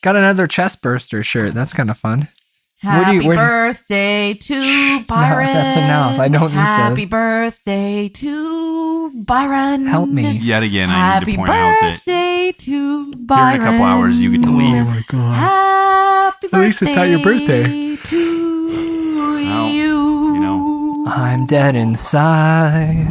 Got another chest burster shirt. That's kind of fun. Happy birthday to Byron. No, that's enough. I don't need Happy birthday to Byron. Help me. Yet again, I need to point out that Happy birthday to Byron. here in a couple hours, you get to leave. Oh my God. Happy birthday. At least it's not your birthday. To Well, you. you know. I'm dead inside.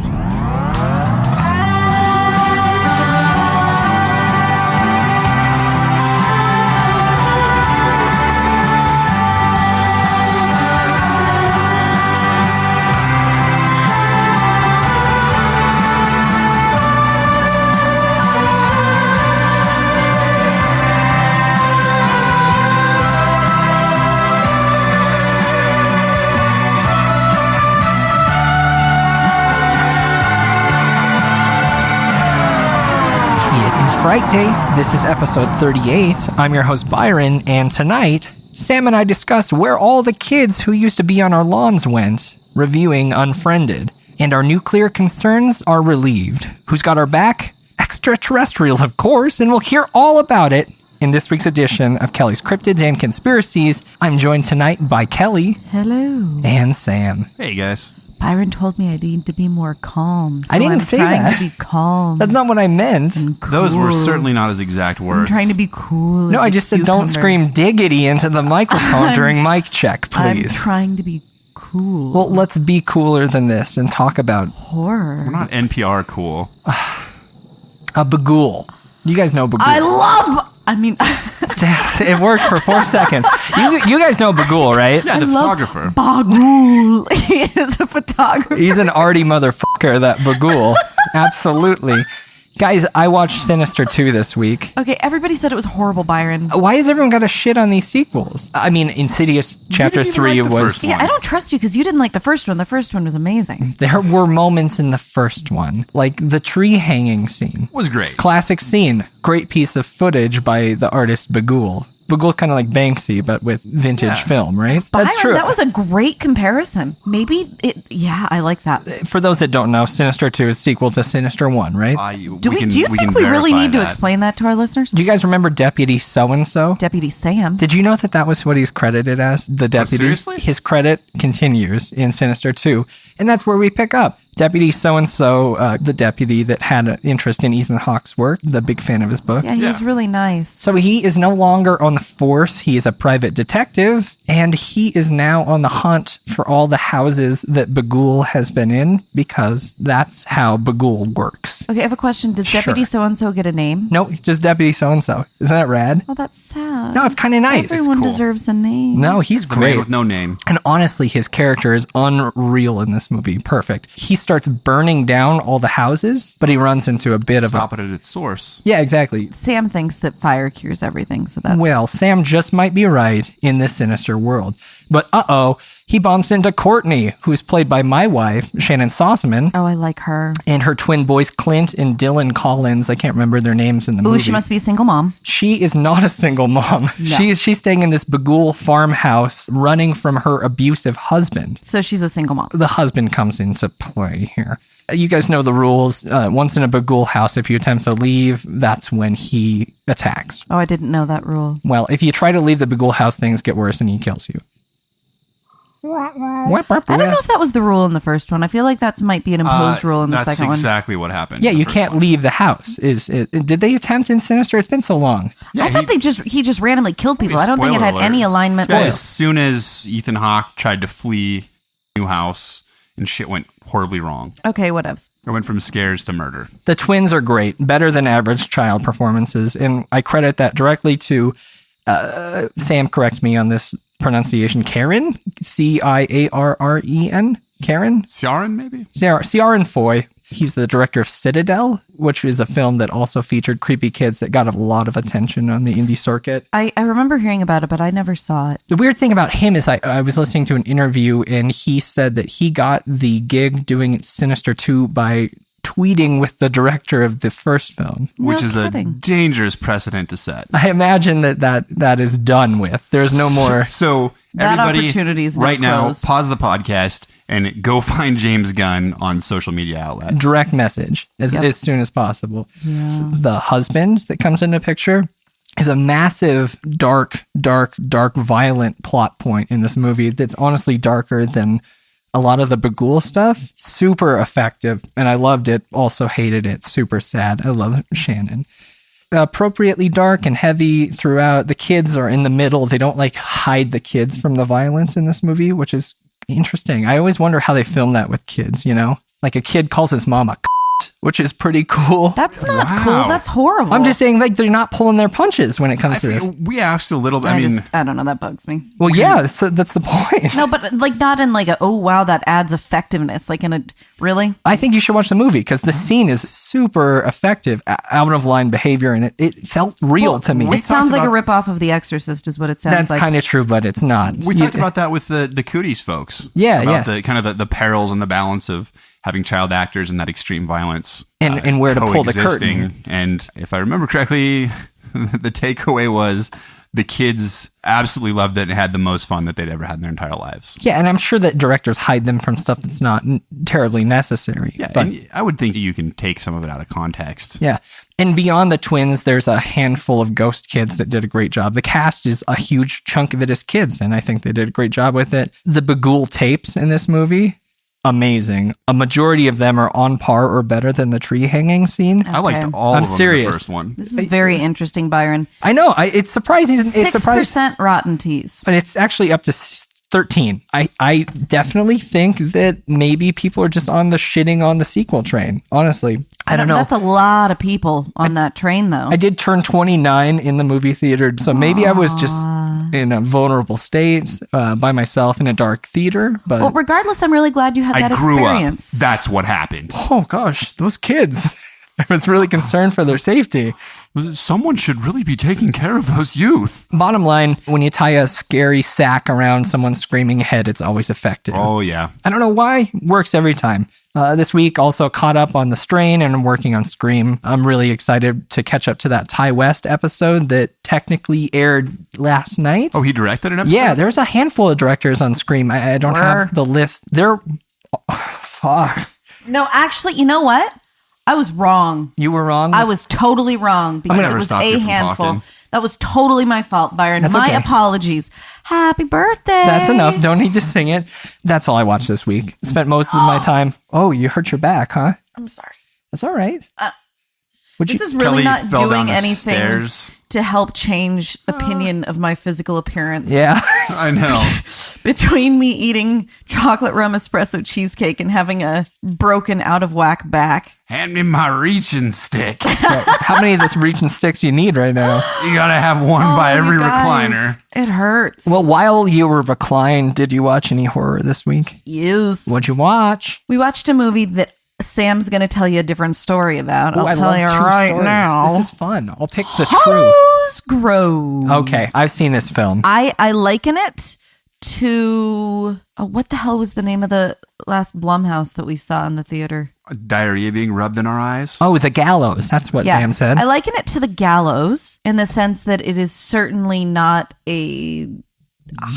Frightday. This is episode 38. I'm your host, Byron, and tonight, Sam and I discuss where all the kids who used to be on our lawns went, reviewing Unfriended. And our nuclear concerns are relieved. Who's got our back? Extraterrestrials, of course, and we'll hear all about it in this week's edition of Kelly's Cryptids and Conspiracies. I'm joined tonight by Kelly. Hello. And Sam. Hey, guys. Byron told me I need to be more calm. So I didn't I'm say trying that. to be calm. That's not what I meant. Those were certainly not his exact words. I'm trying to be cool. No, I just said don't scream diggity into the microphone during mic check, please. I'm trying to be cool. Well, let's be cooler than this and talk about horror. We're not NPR cool. a bagool. You guys know bagool. It worked for 4 seconds. You guys know bagool, right? Yeah, the photographer. Bagool. He is a photographer. He's an arty motherfucker, that bagool. Absolutely. Guys, I watched Sinister 2 this week. Okay, everybody said it was horrible, Byron. Why has everyone got to shit on these sequels? I mean, Insidious Chapter 3 like the was... first one. Yeah, I don't trust you because you didn't like the first one. The first one was amazing. There were moments in the first one, like the tree hanging scene. Was great. Classic scene. Great piece of footage by the artist Bagool. Bagool's kind of like Banksy, but with vintage film, right? Byron, That's true. that was a great comparison. I like that. For those that don't know, Sinister 2 is sequel to Sinister 1, right? Do you think we really need to explain that to our listeners? Do you guys remember Deputy So-and-so? Deputy Sam. Did you know that was what he's credited as? The deputy? Seriously? His credit continues in Sinister 2. And that's where we pick up. Deputy So-and-so, the deputy that had an interest in Ethan Hawke's work, the big fan of his book. Yeah, he was really nice. So he is no longer on the force. He is a private detective, and he is now on the hunt for all the houses that Bagool has been in, because that's how Bagool works. Okay, I have a question. Does Deputy So-and-so get a name? No, just Deputy So-and-so. Isn't that rad? Oh, that's sad. No, it's kind of nice. Everyone cool. deserves a name. No, he's The great. man with no name. And honestly, his character is unreal in this movie. Perfect. He starts burning down all the houses, but he runs into a bit Stop it at its source. Yeah, exactly. Sam thinks that fire cures everything, so that's... Well, Sam just might be right in this sinister world. But he bumps into Courtney, who's played by my wife, Shannon Sossaman. Oh, I like her. And her twin boys, Clint and Dylan Collins. I can't remember their names in the movie. Ooh, she must be a single mom. She is not a single mom. No. She's staying in this Bagool farmhouse, running from her abusive husband. So she's a single mom. The husband comes into play here. You guys know the rules. Once in a Bagool house, if you attempt to leave, that's when he attacks. Oh, I didn't know that rule. Well, if you try to leave the Bagool house, things get worse and he kills you. I don't know if that was the rule in the first one. I feel like that might be an imposed rule in the second one. That's exactly what happened. Yeah, in the you first can't one. leave the house. Did they attempt in Sinister? It's been so long. Yeah, I thought he just randomly killed people. I don't think it Spoiler had alert. any alignment. Well, as soon as Ethan Hawke tried to flee new house and shit went horribly wrong. Okay, whatevs. It went from scares to murder. The twins are great, better than average child performances, and I credit that directly to Sam. Correct me on this pronunciation. Karen, Ciarren, Karen, Ciaran, maybe. Ciarren Foy. He's the director of Citadel, which is a film that also featured creepy kids that got a lot of attention on the indie circuit. I remember hearing about it, but I never saw it. The weird thing about him is I was listening to an interview and he said that he got the gig doing Sinister 2 by tweeting with the director of the first film. Which is kidding. a dangerous precedent to set. I imagine that is done with. There's no more. So That everybody opportunity is now right now, closed. pause the podcast and go find James Gunn on social media outlets. Direct message as soon as possible. Yeah. The husband that comes into picture, is a massive, dark, violent plot point in this movie that's honestly darker than a lot of the Bagul stuff. Super effective, and I loved it. Also hated it. Super sad. I love Shannon. Appropriately dark and heavy throughout. The kids are in the middle. They don't like hide the kids from the violence in this movie, which is interesting. I always wonder how they film that with kids, you know? Like a kid calls his mom a which is pretty cool. That's not cool. That's horrible. I'm just saying, like, they're not pulling their punches when it comes to this. We asked a little bit. I don't know. That bugs me. Well, yeah, that's the point. No, but like not in like a, oh, wow, that adds effectiveness. Like in a, really? I think you should watch the movie because the scene is super effective, out of line behavior, and it felt real to me. It sounds like a ripoff of The Exorcist is what it sounds like. That's kind of true, but it's not. We talked about that with the Cooties folks. Yeah, about the kind of the perils and the balance of having child actors and that extreme violence. And where to pull the curtain. And if I remember correctly, the takeaway was the kids absolutely loved it and had the most fun that they'd ever had in their entire lives. Yeah, and I'm sure that directors hide them from stuff that's not terribly necessary. Yeah, but and I would think you can take some of it out of context. Yeah. And beyond the twins, there's a handful of ghost kids that did a great job. The cast is a huge chunk of it is kids, and I think they did a great job with it. The Bagul tapes in this movie, amazing. A majority of them are on par or better than the tree hanging scene. I liked all of them serious. in the first one. This is very interesting, Byron. I know. It's surprising. 6% Rotten Teas. And it's actually up to 13. I definitely think that maybe people are just on the shitting on the sequel train. Honestly, I don't know. That's a lot of people on that train, though. I did turn 29 in the movie theater, so maybe I was just in a vulnerable state by myself in a dark theater. But well, regardless, I'm really glad you had that experience. Up. That's what happened. Oh gosh, those kids! I was really concerned for their safety. Someone should really be taking care of those youth. Bottom line, when you tie a scary sack around someone's screaming head, it's always effective. Oh, yeah. I don't know why. Works every time. This week, also caught up on The Strain and I'm working on Scream. I'm really excited to catch up to that Ty West episode that technically aired last night. Oh, he directed an episode? Yeah, there's a handful of directors on Scream. I don't have the list. They're... fuck. No, actually, you know what? I was wrong. You were wrong? I was totally wrong because it was a handful. Talking. That was totally my fault, Byron. That's my okay. Apologies. Happy birthday. That's enough. Don't need to sing it. That's all I watched this week. Spent most of my time. Oh, you hurt your back, huh? I'm sorry. That's all right. This is really Kelly not fell down doing the anything stairs. to help change opinion of my physical appearance. Yeah. I know. Between me eating chocolate rum espresso cheesecake and having a broken out of whack back. Hand me my reaching stick. How many of those reaching sticks you need right now? You gotta have one by every you guys, recliner. It hurts. Well, while you were reclined, did you watch any horror this week? Yes. What'd you watch? We watched a movie that Sam's going to tell you a different story about. Ooh, I'll I tell love you true right stories. now. This is fun. I'll pick the truth. Hollows Grove. Okay, I've seen this film. I liken it to what the hell was the name of the last Blumhouse that we saw in the theater? Diarrhea being rubbed in our eyes. Oh, The Gallows. That's what Sam said. I liken it to The Gallows in the sense that it is certainly not a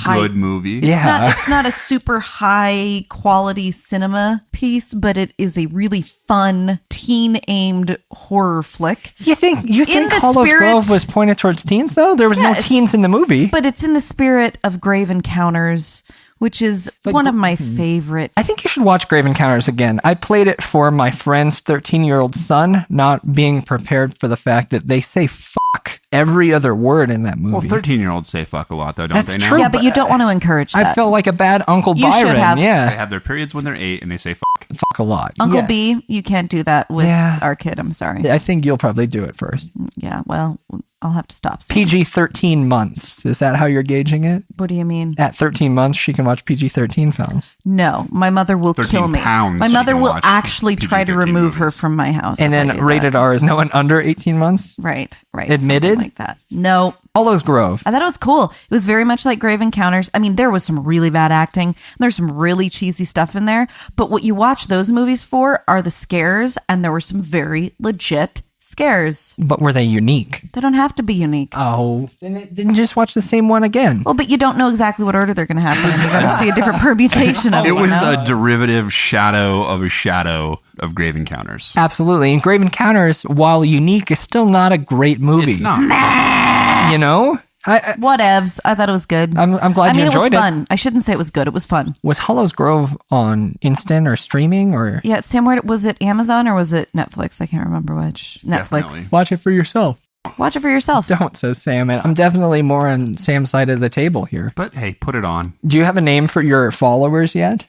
Good movie. Yeah. It's not a super high quality cinema piece, but it is a really fun teen aimed horror flick. You think Hollows spirit- Grove was pointed towards teens though? There was no teens in the movie. But it's in the spirit of Grave Encounters, which is one of my favorite. I think you should watch Grave Encounters again. I played it for my friend's 13-year-old son, not being prepared for the fact that they say fuck every other word in that movie. Well, 13-year-olds say fuck a lot, though, don't That's they? Now? true. Yeah, but you don't want to encourage that. I felt like a bad Uncle You Byron. should have. Yeah. They have their periods when they're 8 and they say fuck. Fuck a lot. Uncle Yeah. B, you can't do that with our kid. I'm sorry. I think you'll probably do it first. Yeah, well, I'll have to stop. Soon. PG 13 months. Is that how you're gauging it? What do you mean? At 13 months, she can watch PG 13 films. No, my mother will 13 kill me. pounds My she mother can will watch actually try to PG-13 remove her movies. from my house. And if I then do rated that. R is no one under 18 months? Right. Admitted? Something like that. No. Hollows Grove. I thought it was cool. It was very much like Grave Encounters. I mean, there was some really bad acting. There's some really cheesy stuff in there. But what you watch those movies for are the scares, and there were some very legit scares. But were they unique? They don't have to be unique. Oh, then just watch the same one again. Well, but you don't know exactly what order they're going to happen. You're going to see a different permutation of it. It was you know? a derivative shadow of Grave Encounters. Absolutely. And Grave Encounters, while unique, is still not a great movie. It's not. You know? Whatevs. I thought it was good. I'm glad you enjoyed it. Was fun. I shouldn't say it was good. It was fun. Was Hollows Grove on instant or streaming or? Yeah, Sam, was it Amazon or was it Netflix? I can't remember which. Definitely. Netflix. Watch it for yourself. Watch it for yourself. Don't, says Sam. And I'm definitely more on Sam's side of the table here. But hey, put it on. Do you have a name for your followers yet?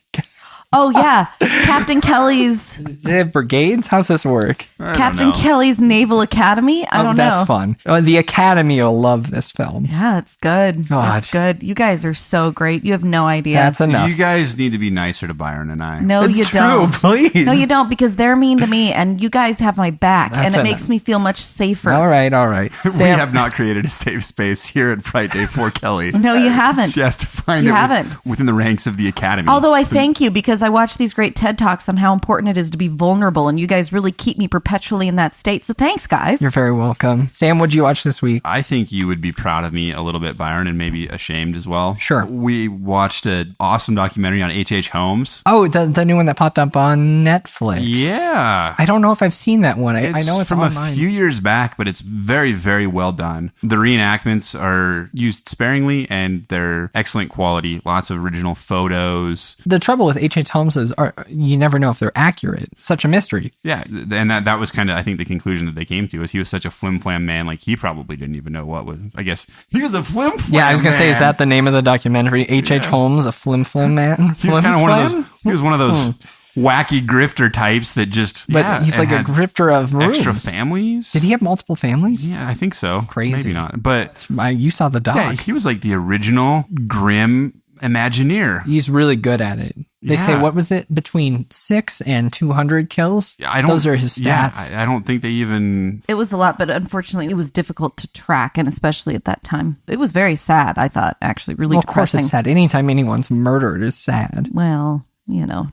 Oh, yeah. Captain Kelly's... Is it brigades? How's this work? Captain Kelly's Naval Academy? I don't know. That's fun. The Academy will love this film. Yeah, it's good. God. It's good. You guys are so great. You have no idea. That's enough. You guys need to be nicer to Byron and I. No, it's you true, don't. Please. No, you don't, because they're mean to me, and you guys have my back, That's and it enough. makes me feel much safer. All right. We Sam, have not created a safe space here at Frightday for Kelly. No, you haven't. She has to find You it haven't. within the ranks of the Academy. Although I thank you, because I watch these great TED Talks on how important it is to be vulnerable, and you guys really keep me perpetually in that state. So thanks, guys. you're very welcome. Sam, what'd you watch this week? I think you would be proud of me a little bit, Byron, and maybe ashamed as well. Sure. We watched an awesome documentary on H.H. Holmes. Oh, the new one that popped up on Netflix. Yeah. I don't know if I've seen that one. I know it's from online. a few years back, but it's very, very well done. The reenactments are used sparingly, and they're excellent quality. Lots of original photos. The trouble with H.H. Holmes is you never know if they're accurate. Such a mystery. Yeah, and that was kind of, I think, the conclusion that they came to, is he was such a flim-flam man, like he probably didn't even know what was, I guess, he was a flim-flam Yeah, I was going to say, is man. that the name of the documentary? H.H. Holmes, a flim-flam man? He was kind of one of Flim-flam? those, he was one of those wacky grifter types that just, But he's like a had grifter of rooms. extra families. Did he have multiple families? Yeah, I think so. Crazy. Maybe not, but You saw the doc. yeah, he was like the original grim Imagineer. He's really good at it. They say, Yeah. what was it? Between 6 and 200 kills? Those are his stats. Yeah, I don't think they even. It was a lot, but unfortunately, it was difficult to track, and especially at that time. It was very sad, I thought, actually, really Well, of course depressing. it's sad. Anytime anyone's murdered is sad. Well,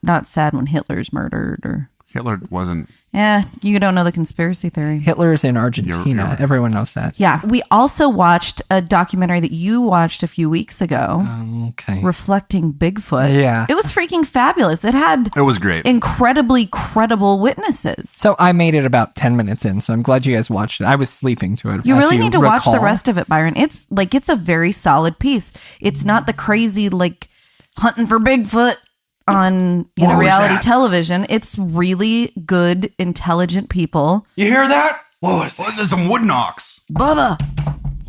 not sad when Hitler's murdered or... Hitler wasn't. Yeah, you don't know the conspiracy theory. Hitler's in Argentina. You're- Everyone knows that. Yeah, we also watched a documentary that you watched a few weeks ago, Okay. reflecting Bigfoot. Yeah. It was freaking fabulous. It had It was great. incredibly credible witnesses. So I made it about 10 minutes in, so I'm glad you guys watched it. I was sleeping to it. You as really need to watch the recall. rest of it, Byron. It's a very solid piece. It's not the crazy hunting for Bigfoot on What was reality that? television. It's really good, intelligent people. You hear that? What was Well, it's some wood knocks. Bubba.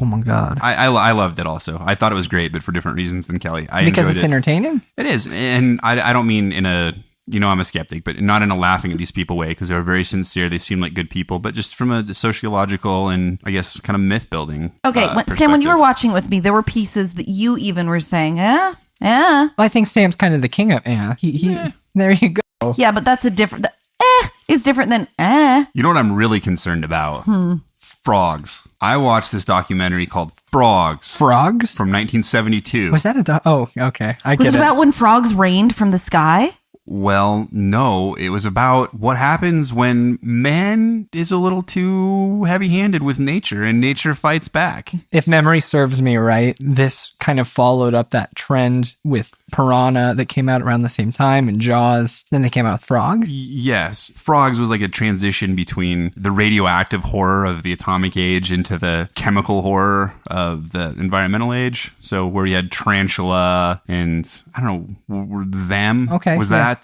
Oh my God. I loved it also. I thought it was great, but for different reasons than Kelly. I Because enjoyed it's entertaining? It is, and I don't mean in a, I'm a skeptic, but not in a laughing at these people way, because they were very sincere. They seem like good people, but just from a sociological and I guess kind of myth building. Okay, Sam, when you were watching with me, there were pieces that you even were saying, yeah. Well, I think Sam's kind of the king of There you go. Yeah, but that's a different... is different than You know what I'm really concerned about? Frogs. I watched this documentary called Frogs Frogs? from 1972. Was that a Oh, okay. I Was get it about when frogs rained from the sky? Well, no, it was about what happens when man is a little too heavy-handed with nature and nature fights back. If memory serves me right, this kind of followed up that trend with Piranha that came out around the same time and Jaws. Then they came out with Frog. Yes, Frogs was like a transition between the radioactive horror of the atomic age into the chemical horror of the environmental age. So where you had tarantula and, I don't know, them. Okay, Was yeah. that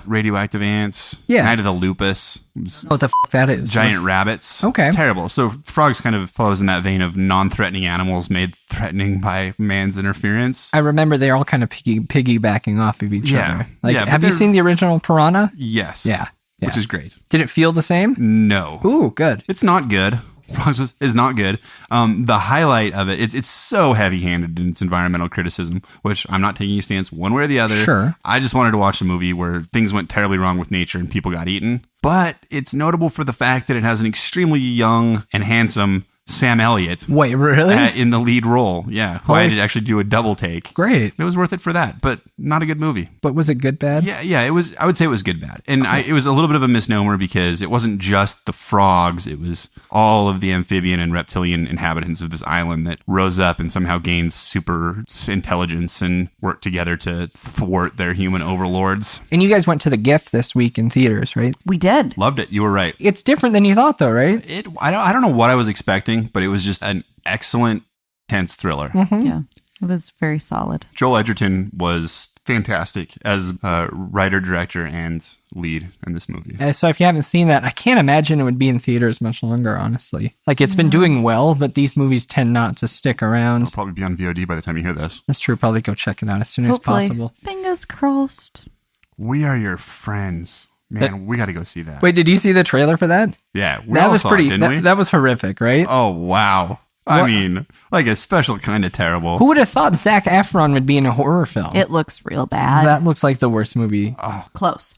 radioactive ants? Yeah. Night of the Lupus. What the that is? Giant rabbits. Okay. Terrible. So frogs kind of follows in that vein of non-threatening animals made threatening by man's interference. I remember they're all kind of piggybacking off of each Yeah. other. Like, Yeah, but have you they're- seen the original Piranha? Yes. Yeah. Which is great. Did it feel the same? No. Ooh, good. It's not good. Frogs is not good. The highlight of it, it's so heavy-handed in its environmental criticism, which I'm not taking a stance one way or the other. Sure. I just wanted to watch a movie where things went terribly wrong with nature and people got eaten. But it's notable for the fact that it has an extremely young and handsome Sam Elliott Wait, really? in the lead role. Yeah. Who I had to actually do a double take. Great. It was worth it for that, but not a good movie. But was it good, bad? Yeah, it was. I would say it was good, bad, and it was a little bit of a misnomer because it wasn't just the frogs; it was all of the amphibian and reptilian inhabitants of this island that rose up and somehow gained super intelligence and worked together to thwart their human overlords. And you guys went to The Gift this week in theaters, right? We did. Loved it. You were right. It's different than you thought, though, right? I don't know what I was expecting, but it was just an excellent tense thriller. Yeah, it was very solid. Joel Edgerton was fantastic as writer, director, and lead in this movie. So if you haven't seen that, I can't imagine it would be in theaters much longer, honestly. Like, it's been doing well, but these movies tend not to stick around. It'll probably be on VOD by the time you hear this. That's true. Probably go check it out as soon Hopefully. as possible. Fingers crossed. We Are Your Friends. Man, we got to go see that. Wait, did you see the trailer for that? Yeah, we That all was saw pretty. it, didn't we? That was horrific, right? Oh, wow. I mean, like a special kind of terrible. Who would have thought Zac Efron would be in a horror film? It looks real bad. That looks like the worst movie. Close.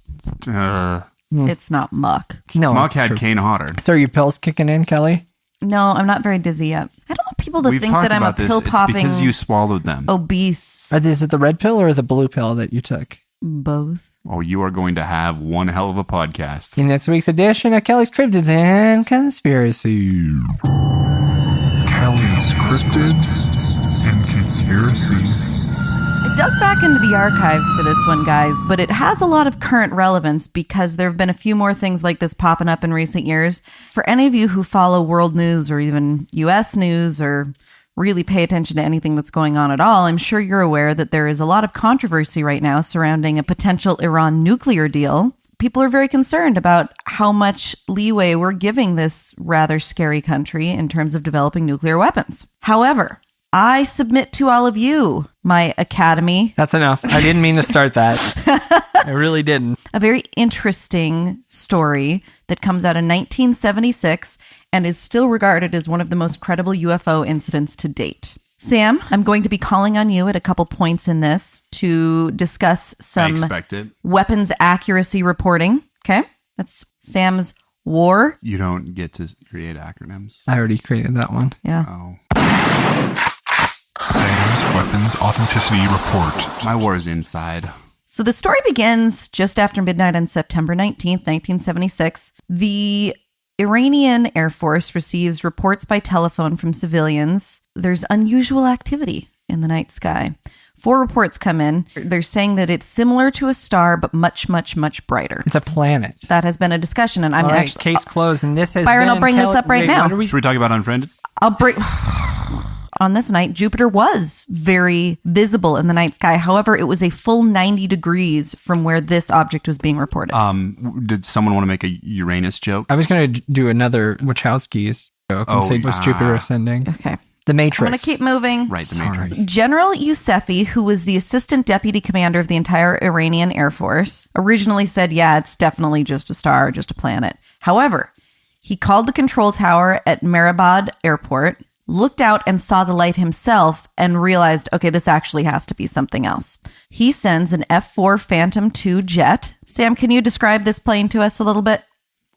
Uh, It's not Muck. No, Muck it's had true. Kane Hodder. So are your pills kicking in, Kelly? No, I'm not very dizzy yet. I don't want people to We've think talked that I'm a about this. pill It's popping because you swallowed them. obese. Is it the red pill or the blue pill that you took? Both. Oh, you are going to have one hell of a podcast. In this week's edition of Kelly's Cryptids and Conspiracy. Kelly's Cryptids and Conspiracies. I dug back into the archives for this one, guys, but it has a lot of current relevance because there have been a few more things like this popping up in recent years. For any of you who follow world news or even U.S. news or really pay attention to anything that's going on at all, I'm sure you're aware that there is a lot of controversy right now surrounding a potential Iran nuclear deal. People are very concerned about how much leeway we're giving this rather scary country in terms of developing nuclear weapons. However, I submit to all of you, my academy, That's enough. I didn't mean to start that. I really didn't. a very interesting story that comes out in 1976 and is still regarded as one of the most credible UFO incidents to date. Sam, I'm going to be calling on you at a couple points in this to discuss I some expect it. weapons accuracy reporting. Okay? That's Sam's war. You don't get to create acronyms. I already created that one. Yeah. Oh. Sam's Weapons Authenticity Report. My war is inside. So the story begins just after midnight on September 19th, 1976. The Iranian Air Force receives reports by telephone from civilians. There's unusual activity in the night sky. 4 reports come in. They're saying that it's similar to a star, but much, much, much brighter. It's a planet. That has been a discussion, and I'm All right, actually case closed. And this has Byron, been I'll bring this up right now. what are we- Should we talk about Unfriended? I'll break. On this night, Jupiter was very visible in the night sky. However, it was a full 90 degrees from where this object was being reported. Did someone want to make a Uranus joke? I was going to do another Wachowski's joke and Oh, say, was Jupiter ascending? Okay. The Matrix. I'm going to keep moving. Right, the Sorry. Matrix. General Yousefi, who was the assistant deputy commander of the entire Iranian Air Force, originally said, yeah, it's definitely just a star, just a planet. However, he called the control tower at Mehrabad Airport, looked out and saw the light himself and realized, okay, this actually has to be something else. He sends an F-4 Phantom II jet. Sam, can you describe this plane to us a little bit?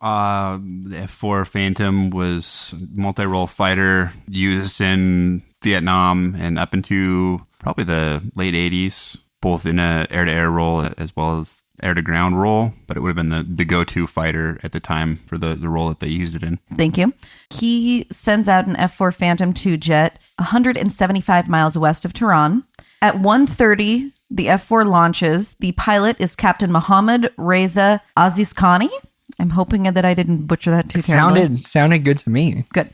The F-4 Phantom was multi-role fighter used in Vietnam and up into probably the late 80s, both in a air-to-air role as well as air-to-ground role, but it would have been the go-to fighter at the time for the role that they used it in. Thank you. He sends out an F-4 Phantom II jet 175 miles west of Tehran. At 1:30, the F-4 launches. The pilot is Captain Mohammad Reza Azizkhani. I'm hoping that I didn't butcher that too terribly. Sounded good to me. Good.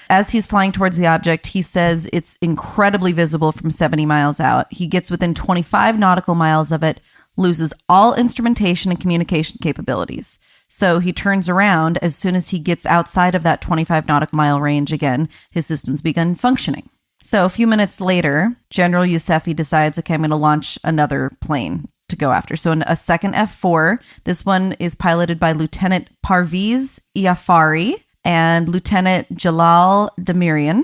As he's flying towards the object, he says it's incredibly visible from 70 miles out. He gets within 25 nautical miles of it, loses all instrumentation and communication capabilities. So he turns around. As soon as he gets outside of that 25 nautical mile range again, his systems begin functioning. So a few minutes later, General Yousefi decides, okay, I'm going to launch another plane to go after. So a second F-4. This one is piloted by Lieutenant Parviz Iafari and Lieutenant Jalal Demirian.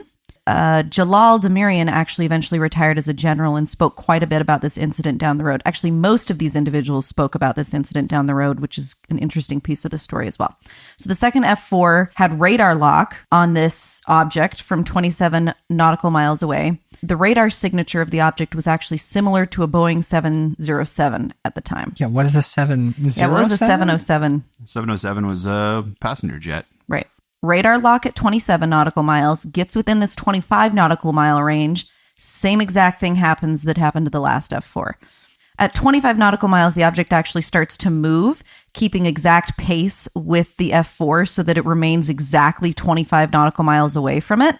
Jalal Demirian actually eventually retired as a general and spoke quite a bit about this incident down the road. Actually, most of these individuals spoke about this incident down the road, which is an interesting piece of the story as well. So the second F-4 had radar lock on this object from 27 nautical miles away. The radar signature of the object was actually similar to a Boeing 707 at the time. Yeah, what is a 707? Yeah, what was a 707? 707 was a passenger jet. Right. Radar lock at 27 nautical miles, gets within this 25 nautical mile range. Same exact thing happens that happened to the last F-4. At 25 nautical miles, the object actually starts to move, keeping exact pace with the F-4 so that it remains exactly 25 nautical miles away from it.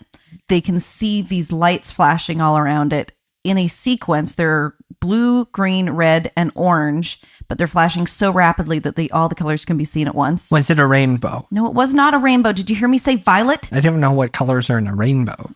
they can see these lights flashing all around it in a sequence. They're blue, green, red, and orange, but they're flashing so rapidly that all the colors can be seen at once. Was it a rainbow? No, it was not a rainbow. Did you hear me say violet? I don't know what colors are in a rainbow.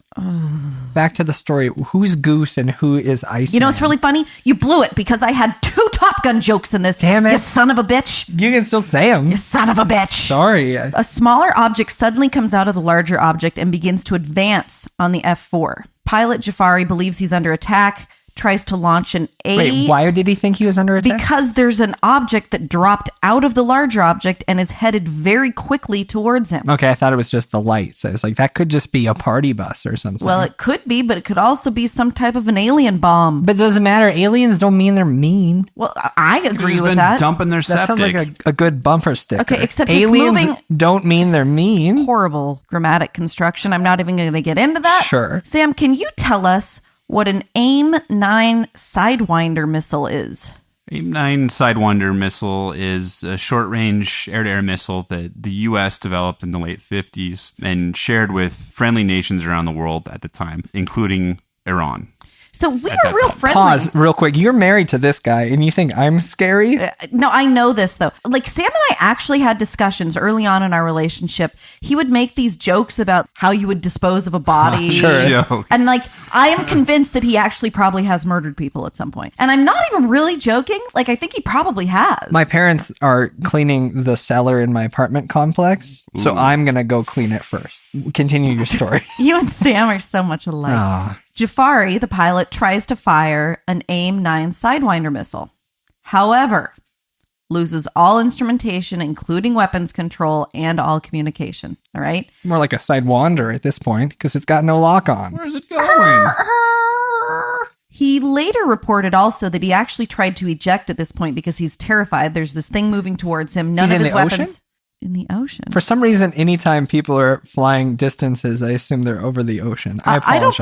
Back to the story. Who's Goose and who is Iceman? You know what's really funny? You blew it because I had 2 Top Gun jokes in this. Damn it. You son of a bitch. You can still say them. You son of a bitch. Sorry. A smaller object suddenly comes out of the larger object and begins to advance on the F4. Pilot Jafari believes he's under attack, tries to launch an A. Wait, why did he think he was under attack? Because there's an object that dropped out of the larger object and is headed very quickly towards him. Okay, I thought it was just the lights. I was like, that could just be a party bus or something. Well, it could be, but it could also be some type of an alien bomb. But it doesn't matter. Aliens don't mean they're mean. Well, I agree with been that. dumping their That septic. sounds like a good bumper sticker. Okay, except it's aliens moving- don't mean they're mean. Horrible grammatic construction. I'm not even going to get into that. Sure. Sam, can you tell us what an AIM-9 Sidewinder missile is? AIM-9 Sidewinder missile is a short-range air-to-air missile that the U.S. developed in the late 50s and shared with friendly nations around the world at the time, including Iran. So we At are that real time. friendly. Pause real quick. You're married to this guy and you think I'm scary? No, I know this though. Like Sam and I actually had discussions early on in our relationship. He would make these jokes about how you would dispose of a body. Sure. Jokes. And like, I am convinced that he actually probably has murdered people at some point. And I'm not even really joking. Like, I think he probably has. My parents are cleaning the cellar in my apartment complex, so I'm going to go clean it first. Continue your story. You and Sam are so much alike. Ah. Jafari, the pilot, tries to fire an AIM-9 Sidewinder missile. However, loses all instrumentation, including weapons control and all communication. All right? More like a sidewander at this point because it's got no lock on. Where's it going? He later reported also that he actually tried to eject at this point because he's terrified. There's this thing moving towards him. None He's of in his the weapons. ocean? In the ocean. For some reason, anytime people are flying distances, I assume they're over the ocean. I apologize.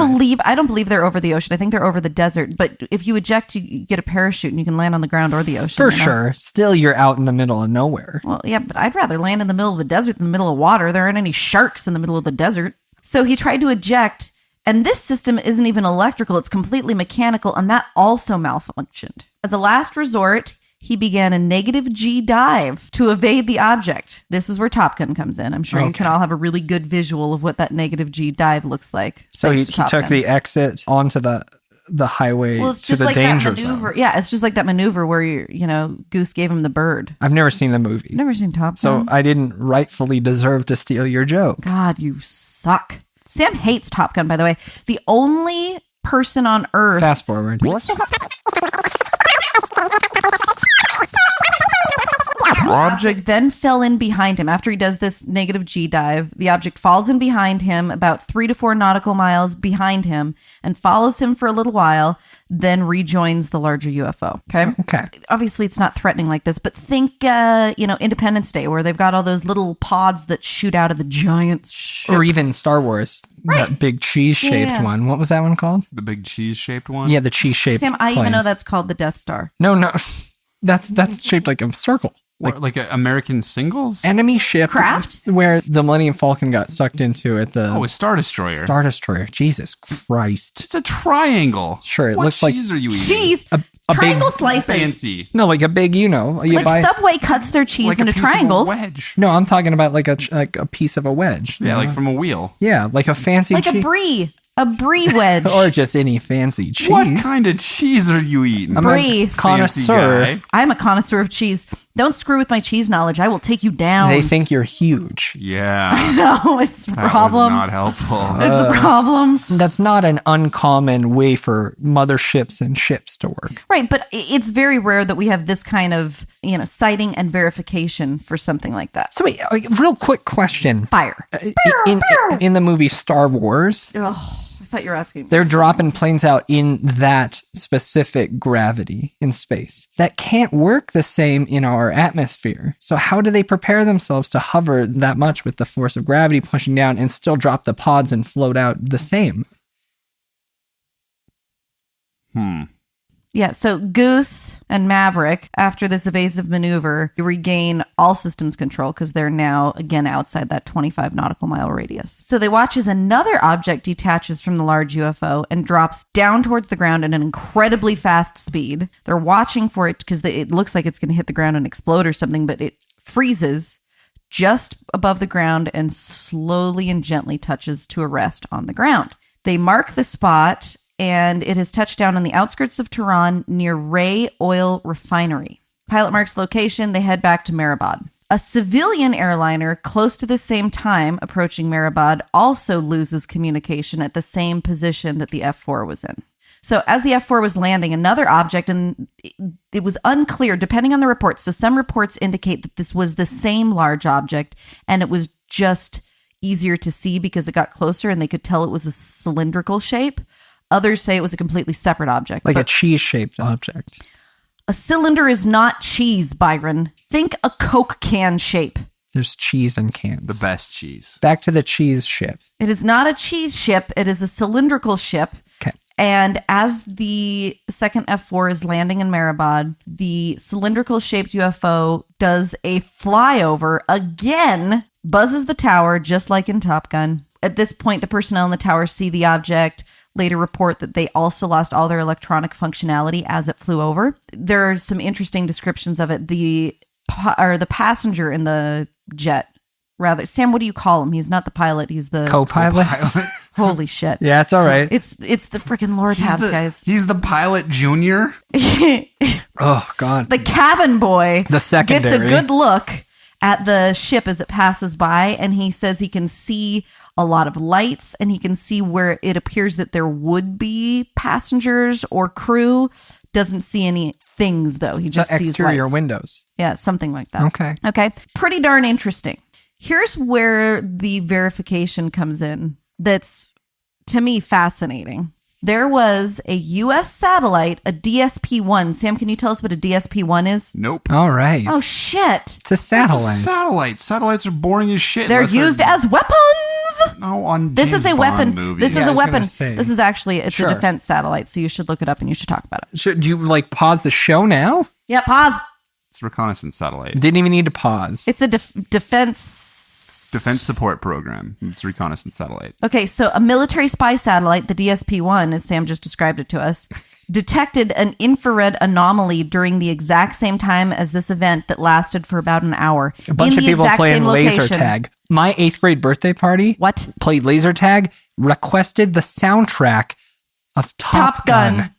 I don't believe they're over the ocean. I think they're over the desert. But if you eject, you get a parachute and you can land on the ground or the ocean. For you know? sure. Still, you're out in the middle of nowhere. Well, yeah, but I'd rather land in the middle of the desert than the middle of water. There aren't any sharks in the middle of the desert. So he tried to eject, and this system isn't even electrical. It's completely mechanical, and that also malfunctioned. As a last resort, he began a negative G dive to evade the object. This is where Top Gun comes in. I'm sure you can all have a really good visual of what that negative G dive looks like. So he thanks to Top took Gun. the exit onto the highway Well, it's to just the like danger that maneuver. zone. Yeah, it's just like that maneuver where Goose gave him the bird. I've never seen the movie. Never seen Top Gun. So I didn't rightfully deserve to steal your joke. God, you suck. Sam hates Top Gun, by the way. The only person on Earth. Fast forward. Object then fell in behind him. After he does this negative G dive, the object falls in behind him about 3 to 4 nautical miles behind him and follows him for a little while, then rejoins the larger UFO. Okay. Okay. Obviously, it's not threatening like this, but think, Independence Day, where they've got all those little pods that shoot out of the giant ship. Or even Star Wars, that big cheese-shaped Yeah. one. What was that one called? The big cheese-shaped one? Yeah, the cheese-shaped Sam, I plane. even know that's called the Death Star. No. That's shaped like a circle. Like American singles? Enemy ship. Craft? Where the Millennium Falcon got sucked into at the Oh, a Star Destroyer. Star Destroyer. Jesus Christ. It's a triangle. Sure, it what looks like cheese are you eating? Cheese. A triangle big- slices. Fancy. No, like a big, you Like buy. Subway cuts their cheese Like into a piece of a triangles. wedge. No, I'm talking about like a piece of a wedge. Yeah, like from a wheel. Yeah, like a fancy Like cheese. a brie. A brie wedge. Or just any fancy cheese. What kind of cheese are you eating? I'm Brie. a connoisseur. Fancy guy. I'm a connoisseur of cheese. Don't screw with my cheese knowledge. I will take you down. They think you're huge. Yeah. No, it's a That problem. was not helpful. It's a problem. That's not an uncommon way for motherships and ships to work. Right, but it's very rare that we have this kind of, citing and verification for something like that. So wait, real quick question. Fire. In the movie Star Wars, Oh, I thought you were asking. they're dropping planes out in that specific gravity in space. That can't work the same in our atmosphere. So how do they prepare themselves to hover that much with the force of gravity pushing down and still drop the pods and float out the same? Yeah, so Goose and Maverick, after this evasive maneuver, regain all systems control because they're now, again, outside that 25 nautical mile radius. So they watch as another object detaches from the large UFO and drops down towards the ground at an incredibly fast speed. They're watching for it because it looks like it's going to hit the ground and explode or something, but it freezes just above the ground and slowly and gently touches to a rest on the ground. They mark the spot, and it has touched down on the outskirts of Tehran near Ray Oil Refinery. Pilot marks location. They head back to Mehrabad. A civilian airliner close to the same time approaching Mehrabad also loses communication at the same position that the F-4 was in. So as the F-4 was landing, another object, and it was unclear depending on the reports. So some reports indicate that this was the same large object, and it was just easier to see because it got closer and they could tell it was a cylindrical shape. Others say it was a completely separate object. Like a cheese-shaped object. A cylinder is not cheese, Byron. Think a Coke can shape. There's cheese in cans. The best cheese. Back to the cheese ship. It is not a cheese ship. It is a cylindrical ship. Okay. And as the second F-4 is landing in Mehrabad, the cylindrical shaped UFO does a flyover again, buzzes the tower just like in Top Gun. At this point, the personnel in the tower see the object, later report that they also lost all their electronic functionality as it flew over. There are some interesting descriptions of it. The passenger in the jet, rather. Sam, what do you call him? He's not the pilot. He's the Co-pilot? Holy shit. Yeah, it's all right. It's the freaking Lord Tabs, guys. He's the pilot junior. Oh, God. The cabin boy The secondary. gets a good look at the ship as it passes by, and he says he can see a lot of lights, and he can see where it appears that there would be passengers or crew. Doesn't see any things, though. He just sees exterior lights. windows. Yeah, something like that. Okay. Pretty darn interesting. Here's where the verification comes in. That's, to me, fascinating. There was a U.S. satellite, a DSP-1. Sam, can you tell us what a DSP-1 is? Nope. All right. Oh, shit. It's a satellite. It's a satellite. Satellites are boring as shit. They're unless used as weapons. No, on This James is a Bond weapon. movies. This is I a was gonna weapon. say. This is actually, it's Sure. a defense satellite, so you should look it up and you should talk about it. Do you pause the show now? Yeah, pause. It's a reconnaissance satellite. Didn't even need to pause. It's a defense support program. It's a reconnaissance satellite. Okay, so a military spy satellite, the DSP-1, as Sam just described it to us, detected an infrared anomaly during the exact same time as this event that lasted for about an hour. A bunch of people playing laser tag. My 8th grade birthday party What? played laser tag, requested the soundtrack of Top Gun.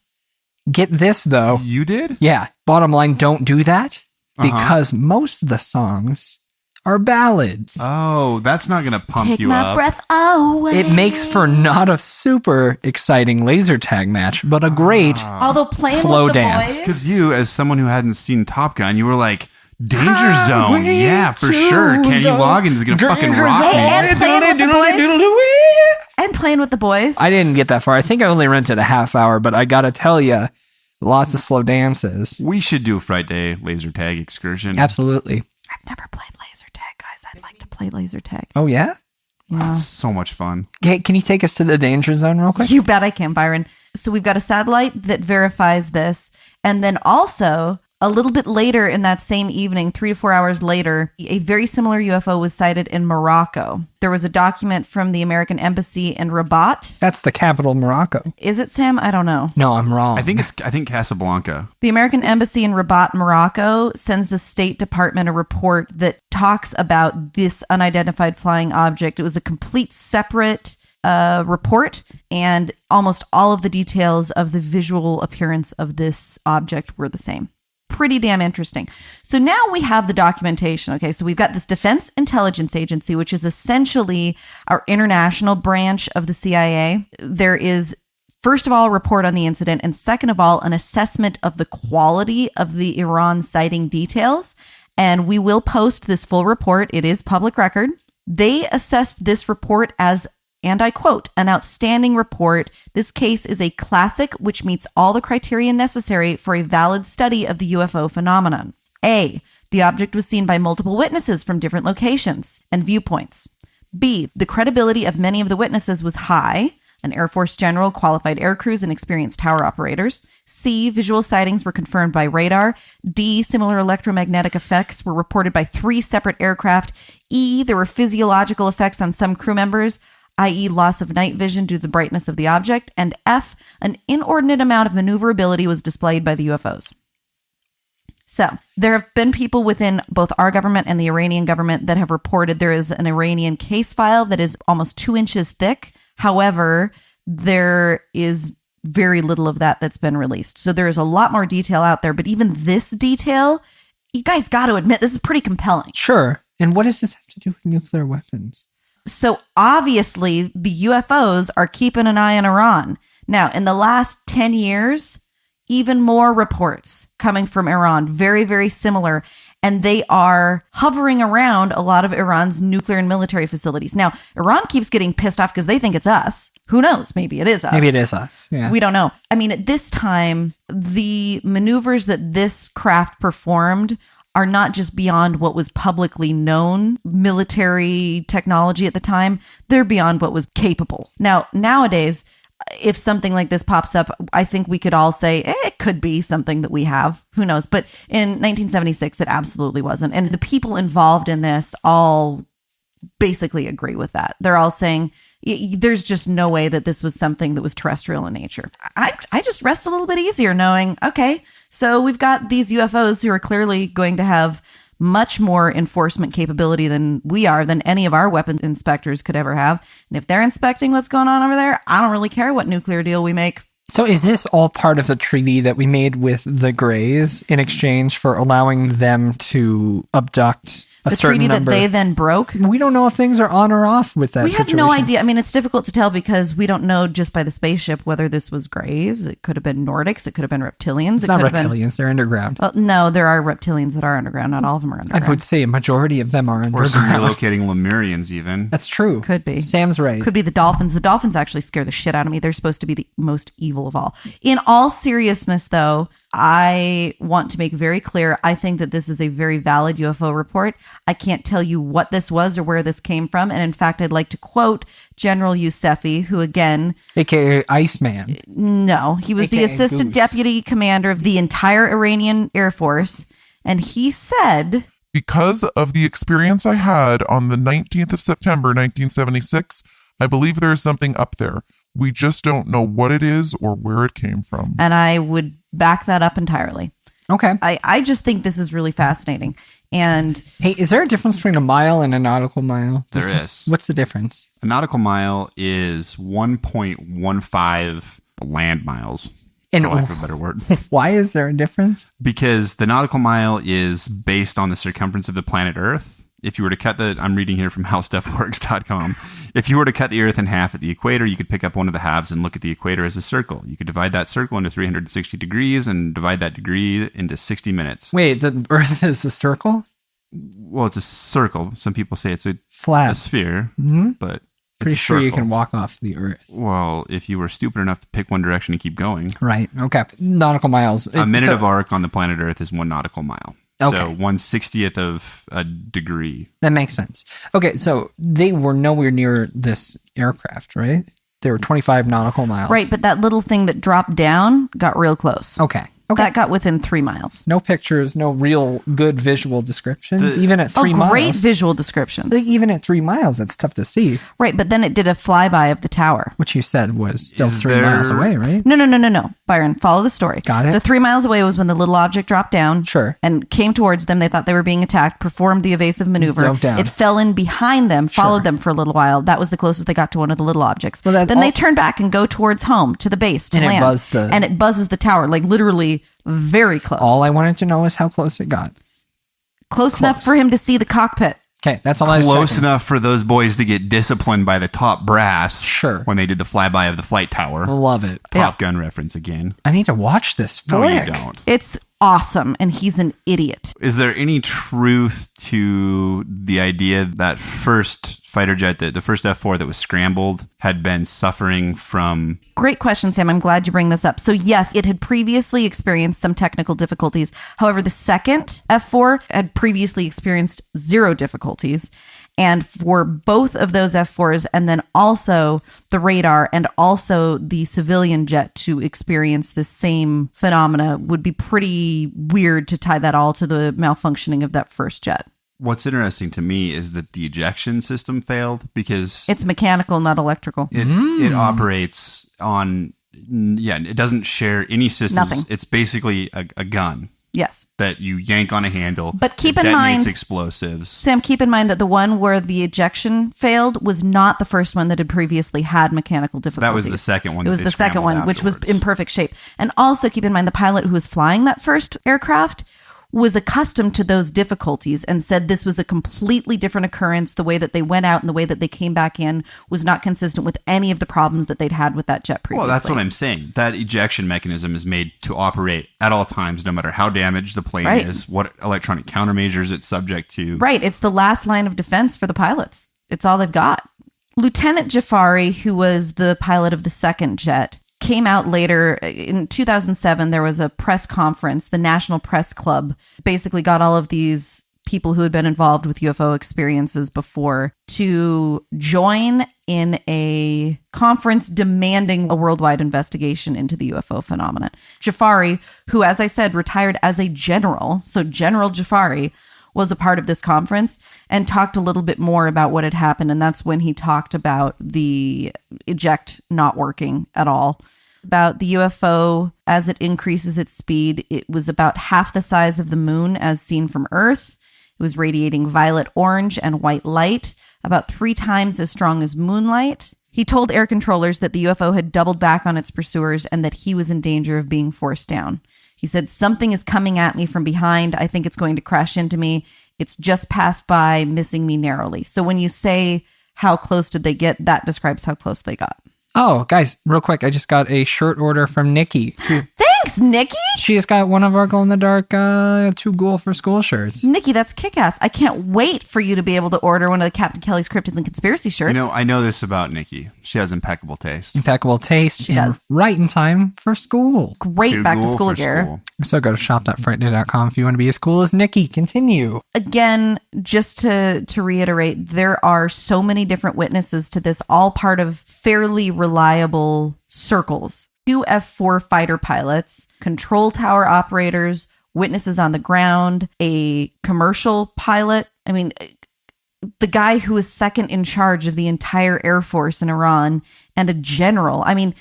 Get this, though. You did? Yeah. Bottom line, don't do that because most of the songs are ballads. Oh, that's not going to pump Take you my up. breath away. It makes for not a super exciting laser tag match, but a great Although playing slow with the dance. boys. Because you, as someone who hadn't seen Top Gun, you were like, Danger Zone. Yeah, for sure. Kenny Loggins is going to fucking rock me. And playing with the boys. And playing with the boys. I didn't get that far. I think I only rented a half hour, but I gotta tell you, lots of slow dances. We should do a Frightday laser tag excursion. Absolutely. I've never played laser tag, guys. I'd like to play laser tag. Oh, yeah? Yeah. It's so much fun. Okay, can you take us to the danger zone real quick? You bet I can, Byron. So we've got a satellite that verifies this. And then also, a little bit later in that same evening, 3 to 4 hours later, a very similar UFO was sighted in Morocco. There was a document from the American Embassy in Rabat. That's the capital of Morocco. Is it, Sam? I don't know. No, I'm wrong. I think Casablanca. The American Embassy in Rabat, Morocco, sends the State Department a report that talks about this unidentified flying object. It was a complete separate report, and almost all of the details of the visual appearance of this object were the same. Pretty damn interesting. So now we have the documentation. Okay, so we've got this Defense Intelligence Agency, which is essentially our international branch of the CIA. There is, first of all, a report on the incident, and second of all, an assessment of the quality of the Iran sighting details. And we will post this full report. It is public record. They assessed this report as, and I quote, an outstanding report. This case is a classic which meets all the criteria necessary for a valid study of the UFO phenomenon. A, the object was seen by multiple witnesses from different locations and viewpoints. B, the credibility of many of the witnesses was high. an Air Force general, qualified air crews, and experienced tower operators. C, visual sightings were confirmed by radar. D, similar electromagnetic effects were reported by 3 separate aircraft. E, there were physiological effects on some crew members, i.e. loss of night vision due to the brightness of the object. And F, an inordinate amount of maneuverability was displayed by the UFOs. So there have been people within both our government and the Iranian government that have reported there is an Iranian case file that is almost 2 inches thick. However, there is very little of that that's been released. So there is a lot more detail out there. But even this detail, you guys got to admit, this is pretty compelling. Sure. And what does this have to do with nuclear weapons? So obviously, the UFOs are keeping an eye on Iran. Now, in the last 10 years, even more reports coming from Iran, very, very similar. And they are hovering around a lot of Iran's nuclear and military facilities. Now, Iran keeps getting pissed off because they think it's us. Who knows? Maybe it is us. Maybe it is us. Yeah. We don't know. I mean, at this time, the maneuvers that this craft performed are not just beyond what was publicly known military technology at the time. They're beyond what was capable. Now, nowadays, if something like this pops up, I think we could all say it could be something that we have. Who knows? But in 1976, it absolutely wasn't. And the people involved in this all basically agree with that. They're all saying there's just no way that this was something that was terrestrial in nature. I just rest a little bit easier knowing, okay, so we've got these UFOs who are clearly going to have much more enforcement capability than we are, than any of our weapons inspectors could ever have. And if they're inspecting what's going on over there, I don't really care what nuclear deal we make. So is this all part of the treaty that we made with the Greys in exchange for allowing them to abduct a certain treaty number? That they then broke? We don't know if things are on or off with that situation. We have no idea. I mean, it's difficult to tell because we don't know just by the spaceship whether this was Greys. It could have been Nordics. It could have been reptilians. It's not reptilians. They're underground. Well, no, there are reptilians that are underground. Not all of them are underground. I would say a majority of them are underground. Or some relocating Lemurians even. That's true. Could be. Sam's right. Could be the dolphins. The dolphins actually scare the shit out of me. They're supposed to be the most evil of all. In all seriousness, though, I want to make very clear, I think that this is a very valid UFO report. I can't tell you what this was or where this came from. And in fact, I'd like to quote General Yousefi, who again... AKA Iceman. No, he was AKA the assistant Goose. Deputy Commander of the entire Iranian Air Force. And he said... Because of the experience I had on the 19th of September, 1976, I believe there is something up there. We just don't know what it is or where it came from. And I would back that up entirely. Okay. I just think this is really fascinating. And hey, is there a difference between a mile and a nautical mile? There is. What's the difference? A nautical mile is 1.15 land miles. And for lack of a better word. Why is there a difference? Because the nautical mile is based on the circumference of the planet Earth. If you were to cut I'm reading here from howstuffworks.com. If you were to cut the Earth in half at the equator, you could pick up one of the halves and look at the equator as a circle. You could divide that circle into 360 degrees and divide that degree into 60 minutes. Wait, the Earth is a circle? Well, it's a circle. Some people say it's a Flat. sphere, but Pretty it's a sure you circle. can walk off the Earth. Well, if you were stupid enough to pick one direction and keep going. Right. Okay. Nautical miles. A minute of arc on the planet Earth is 1 nautical mile. Okay. So 1/60th of a degree. That makes sense. Okay, so they were nowhere near this aircraft, right? They were 25 nautical miles. right, but that little thing that dropped down got real close. Okay. That got within 3 miles. No pictures, no real good visual descriptions, even at 3 miles. Great visual descriptions. Like, even at 3 miles, that's tough to see, Right, but then it did a flyby of the tower. which you said was still Is 3 there- miles away, right? No. Byron, follow the story. Got it. The 3 miles away was when the little object dropped down. Sure. And came towards them. They thought they were being attacked, performed the evasive maneuver. Dove down. It fell in behind them, followed them for a little while. That was the closest they got to one of the little objects. Well, that's then all- they turn back and go towards home, to the base, to And it land. buzzed and it buzzes the tower, like literally very close. All I wanted to know is how close it got. Close enough for him to see the cockpit. Okay, that's all I was Close checking. enough for those boys to get disciplined by the top brass. Sure. When they did the flyby of the flight tower. Love it. Top Gun reference again. I need to watch this No, flick. you don't. It's awesome, and he's an idiot. Is there any truth to the idea that first fighter jet, the first F-4 that was scrambled, had been suffering from... Great question, Sam. I'm glad you bring this up. So yes, it had previously experienced some technical difficulties. However, the second F4 had previously experienced 0 difficulties. And for both of those F4s, and then also the radar and also the civilian jet to experience the same phenomena would be pretty weird to tie that all to the malfunctioning of that first jet. What's interesting to me is that the ejection system failed because It's mechanical, not electrical. it operates on, it doesn't share any systems. Nothing. It's basically a gun Yes. that you yank on a handle. But keep it in detonates mind- explosives. Sam, keep in mind that the one where the ejection failed was not the first one that had previously had mechanical difficulties. That was the second one. It was that the they second scrambled one, which was afterwards. in perfect shape. And also keep in mind the pilot who was flying that first aircraft was accustomed to those difficulties and said this was a completely different occurrence. The way that they went out and the way that they came back in was not consistent with any of the problems that they'd had with that jet previously. Well, that's what I'm saying. That ejection mechanism is made to operate at all times, no matter how damaged the plane Right. is, what electronic countermeasures it's subject to. Right. It's the last line of defense for the pilots. It's all they've got. Lieutenant Jafari, who was the pilot of the second jet, came out later in 2007. There was a press conference. The National Press Club basically got all of these people who had been involved with UFO experiences before to join in a conference demanding a worldwide investigation into the UFO phenomenon. Jafari, who, as I said, retired as a general, so General Jafari, was a part of this conference and talked a little bit more about what had happened. And that's when he talked about the eject not working at all. About the UFO, as it increases its speed, it was about half the size of the moon as seen from Earth. It was radiating violet, orange, and white light, about 3 times as strong as moonlight. He told air controllers that the UFO had doubled back on its pursuers and that he was in danger of being forced down. He said, "Something is coming at me from behind. I think it's going to crash into me. It's just passed by, missing me narrowly." So when you say how close did they get, that describes how close they got. Oh, guys, real quick, I just got a shirt order from Nikki. Thanks, Nikki! She's got one of our glow-in-the-dark 2 Ghoul for School shirts. Nikki, that's kick-ass. I can't wait for you to be able to order one of the Captain Kelly's Cryptids and Conspiracy shirts. You know, I know this about Nikki. She has impeccable taste. Impeccable taste. She and does. right in time for school. Great Too back-to-school cool for gear. school. So go to shop.frightday.com if you want to be as cool as Nikki. Continue. Again, just to reiterate, there are so many different witnesses to this, all part of fairly reliable circles. 2 F-4 fighter pilots, control tower operators, witnesses on the ground, a commercial pilot. I mean, the guy who was second in charge of the entire Air Force in Iran, and a general. I mean,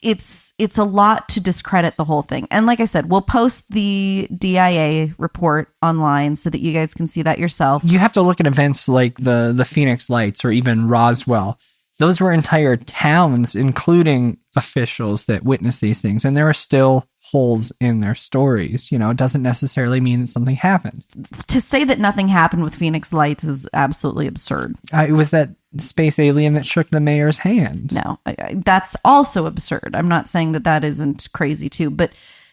it's a lot to discredit the whole thing. And like I said, we'll post the DIA report online so that you guys can see that yourself. You have to look at events like the Phoenix Lights or even Roswell. Those were entire towns, including officials, that witnessed these things. And there are still holes in their stories. You know, it doesn't necessarily mean that something happened. To say that nothing happened with Phoenix Lights is absolutely absurd. It was that space alien that shook the mayor's hand. No, that's also absurd. I'm not saying that that isn't crazy too, but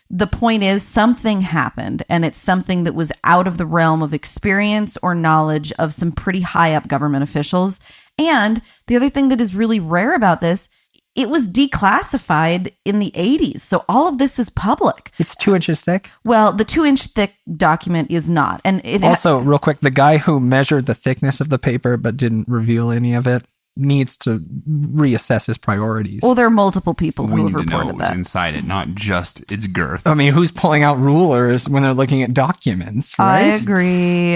the point is something happened, and it's something that was out of the realm of experience or knowledge of some pretty high up government officials. And the other thing that is really rare about this, it was declassified in the 80s. So all of this is public. It's 2 inches thick. Well, the 2-inch thick document is not. And it Also, real quick, the guy who measured the thickness of the paper but didn't reveal any of it needs to reassess his priorities. well, there are multiple people We who need have to know reported what's that. inside it, not just its girth. I mean, who's pulling out rulers when they're looking at documents, I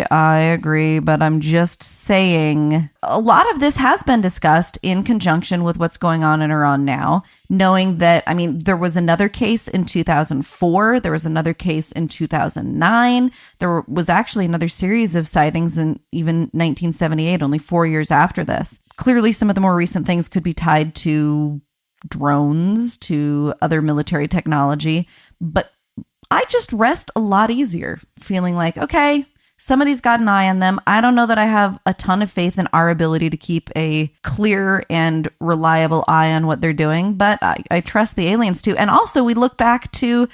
right? agree, but I'm just saying a lot of this has been discussed in conjunction with what's going on in Iran now, knowing that, I mean, there was another case in 2004, there was another case in 2009, there was actually another series of sightings in even 1978, only 4 years after this. Clearly, some of the more recent things could be tied to drones, to other military technology, but I just rest a lot easier feeling like, okay, somebody's got an eye on them. I don't know that I have a ton of faith in our ability to keep a clear and reliable eye on what they're doing, but I trust the aliens too. And also, we look back to,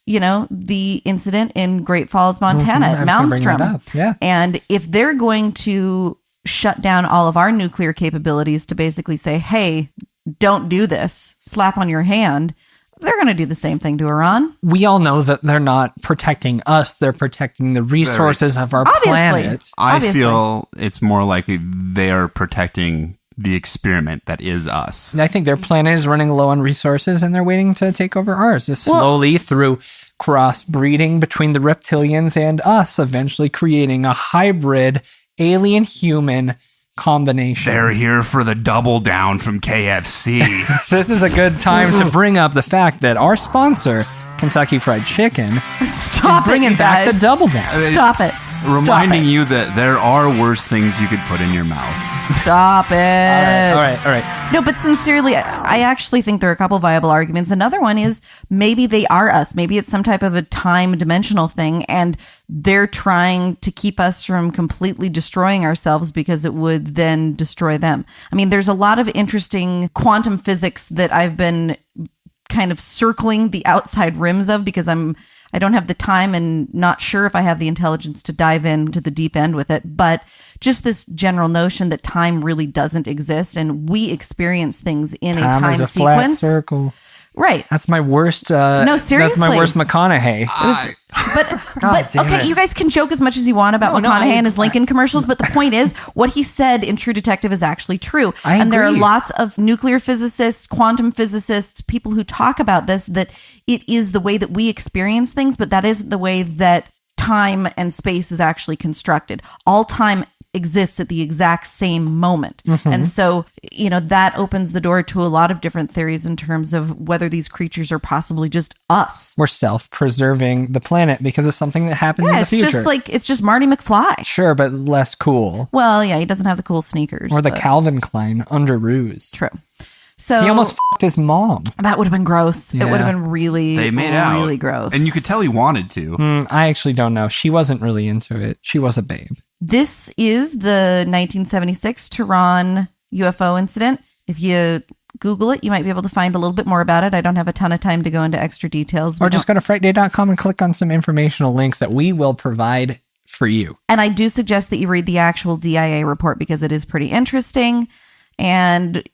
you know, the incident in Great Falls, Montana, I was gonna bring that Malmstrom. up, yeah. And if they're going to shut down all of our nuclear capabilities to basically say, hey, don't do this, slap on your hand, they're going to do the same thing to Iran. We all know that they're not protecting us. They're protecting the resources of our planet. I feel it's more likely they are protecting the experiment that is us. I think their planet is running low on resources and they're waiting to take over ours. Just slowly through crossbreeding between the reptilians and us, eventually creating a hybrid alien-human combination. They're here for the double down from KFC. This is a good time to bring up the fact that our sponsor, Kentucky Fried Chicken, Stop is bringing you back guys. the double down. Stop it. Reminding you that there are worse things you could put in your mouth. Stop it. All right. No, but sincerely, I actually think there are a couple viable arguments. Another one is maybe they are us. Maybe it's some type of a time dimensional thing, and they're trying to keep us from completely destroying ourselves because it would then destroy them. I mean, there's a lot of interesting quantum physics that I've been kind of circling the outside rims of because I don't have the time and not sure if I have the intelligence to dive into the deep end with it. But just this general notion that time really doesn't exist and we experience things in a time is a sequence. flat circle. Right. That's my worst. No, seriously. That's my worst McConaughey. But damn okay, it. you guys can joke as much as you want about McConaughey and his Lincoln commercials, but the point is, what he said in True Detective is actually true. And there are lots of nuclear physicists, quantum physicists, people who talk about this, that it is the way that we experience things, but that isn't the way that time and space is actually constructed. All time exists at the exact same moment. And so, that opens the door to a lot of different theories in terms of whether these creatures are possibly just us. We're self-preserving the planet because of something that happened in the future. It's just Marty McFly. Sure, but less cool. Well, yeah, he doesn't have the cool sneakers. Or the Calvin Klein underoos. True. So he almost f***ed his mom. That would have been gross. Yeah. It would have been really, They made really out. gross. And you could tell he wanted to. I actually don't know. She wasn't really into it. She was a babe. This is the 1976 Tehran UFO incident. If you Google it, you might be able to find a little bit more about it. I don't have a ton of time to go into extra details. Or just go to frightday.com and click on some informational links that we will provide for you. And I do suggest that you read the actual DIA report because it is pretty interesting. And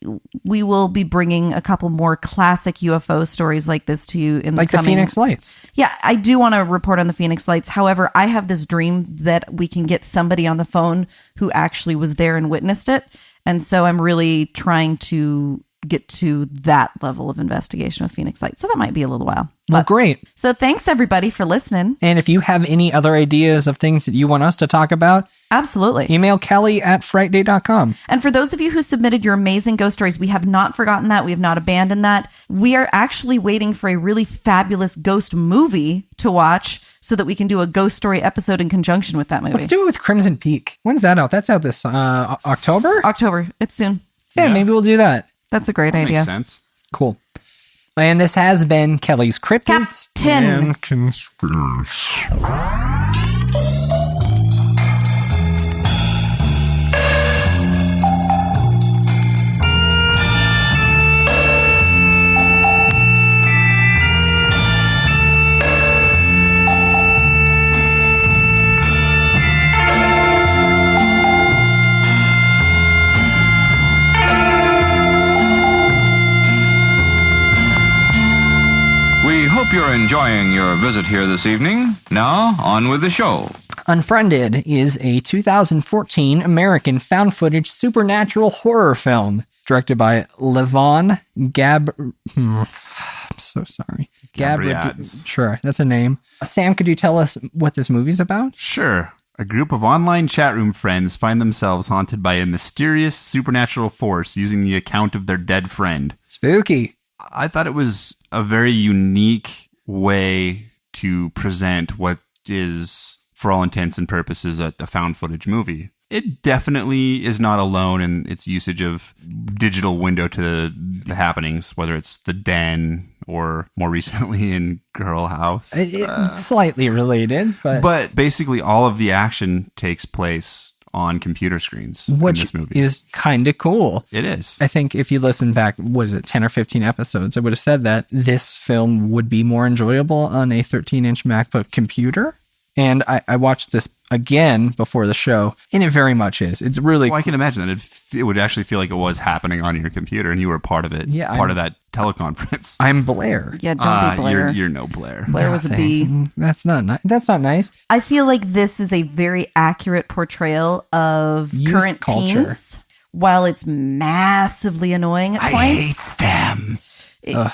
we will be bringing a couple more classic UFO stories like this to you in the Like the Phoenix Lights. Yeah, I do want to report on the Phoenix Lights. However, I have this dream that we can get somebody on the phone who actually was there and witnessed it. And so I'm really trying to get to that level of investigation with Phoenix Lights. So that might be a little while. Well, great. So thanks everybody for listening. And if you have any other ideas of things that you want us to talk about, absolutely, email Kelly at frightday.com. And for those of you who submitted your amazing ghost stories, we have not forgotten that. We have not abandoned that. We are actually waiting for a really fabulous ghost movie to watch so that we can do a ghost story episode in conjunction with that movie. Let's do it with Crimson Peak. When's that out? That's out this October? October. It's soon. Yeah, maybe we'll do that. That's a great idea. Makes sense. Cool. And this has been Kelly's Cryptids Captain. and Conspiracy. We hope you're enjoying your visit here this evening. Now, on with the show. Unfriended is a 2014 American found footage supernatural horror film directed by Levon I'm so sorry. Gabriades. Sure, that's a name. Sam, could you tell us what this movie's about? Sure. A group of online chat room friends find themselves haunted by a mysterious supernatural force using the account of their dead friend. Spooky. I thought it was a very unique way to present what is, for all intents and purposes, a found footage movie. It definitely is not alone in its usage of digital window to the happenings, whether it's The Den or more recently in Girl House. It's slightly related, But basically all of the action takes place on computer screens in which this movie. is kind of cool. It is. I think if you listen back, 10 or 15 episodes, I would have said that this film would be more enjoyable on a 13-inch MacBook computer. And I watched this again before the show, and it very much is. It's really Well, I can imagine that it would actually feel like it was happening on your computer and you were a part of it. Yeah, part of that teleconference. I'm Blair. Yeah, don't be Blair. You're no Blair. Blair was a bee. That's not nice. That's not nice. I feel like this is a very accurate portrayal of Youth current culture. teens. While it's massively annoying at points. them.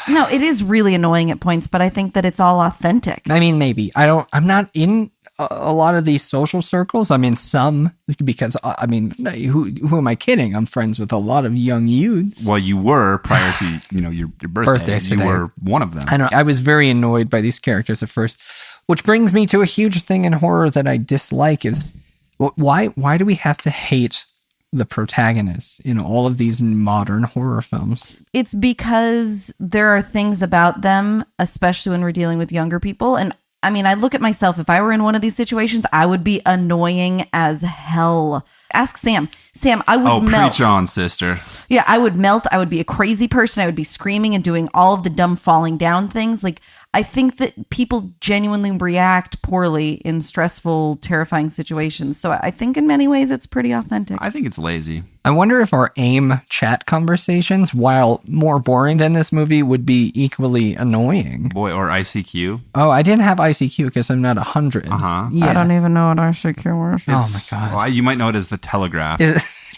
No, it is really annoying at points, but I think that it's all authentic. I mean, maybe. I'm not in a lot of these social circles. I'm in some because, I mean, who am I kidding? I'm friends with a lot of young youths. Well, you were prior to your birthday. You today. were one of them. I know. I was very annoyed by these characters at first, which brings me to a huge thing in horror that I dislike is why do we have to hate the protagonists in all of these modern horror films? It's because there are things about them, especially when we're dealing with younger people. And I mean, I look at myself, if I were in one of these situations, I would be annoying as hell. Ask Sam. Sam, I would melt. Preach on, sister. Yeah, I would melt. I would be a crazy person. I would be screaming and doing all of the dumb falling down things. Like, I think that people genuinely react poorly in stressful, terrifying situations. So I think in many ways it's pretty authentic. I think it's lazy. I wonder if our AIM chat conversations, while more boring than this movie, would be equally annoying. Boy, or ICQ. Oh, I didn't have ICQ because I'm not 100. Uh-huh. Yeah. I don't even know what ICQ was. Oh my God. Well, you might know it as the Telegraph.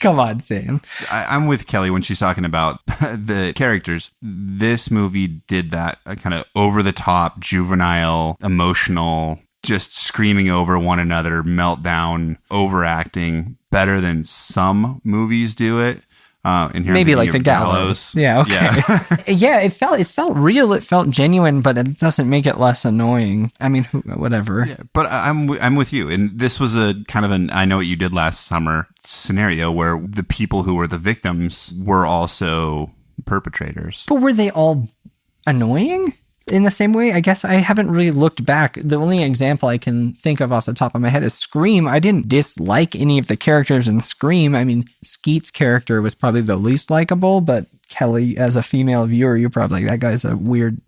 Come on, Sam. I'm with Kelly when she's talking about the characters. This movie did that kind of over-the-top, juvenile, emotional, just screaming over one another, meltdown, overacting better than some movies do it. Maybe like The Gallows. Yeah, okay. Yeah, it felt real. It felt genuine, but it doesn't make it less annoying. I mean, whatever. Yeah, but I'm with you. And this was a kind of an I know what you did last summer scenario where the people who were the victims were also perpetrators. But were they all annoying in the same way? I guess I haven't really looked back. The only example I can think of off the top of my head is Scream. I didn't dislike any of the characters in Scream. I mean, Skeet's character was probably the least likable, but Kelly, as a female viewer, you're probably like, that guy's a weird,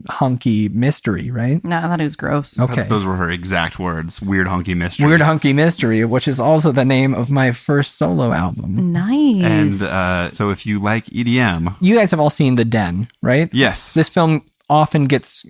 hunky mystery, right? No, I thought it was gross. Okay. Those were her exact words. Weird hunky mystery. Weird Hunky Mystery, which is also the name of my first solo album. Nice. And so if you like EDM... You guys have all seen The Den, right? Yes. This film often gets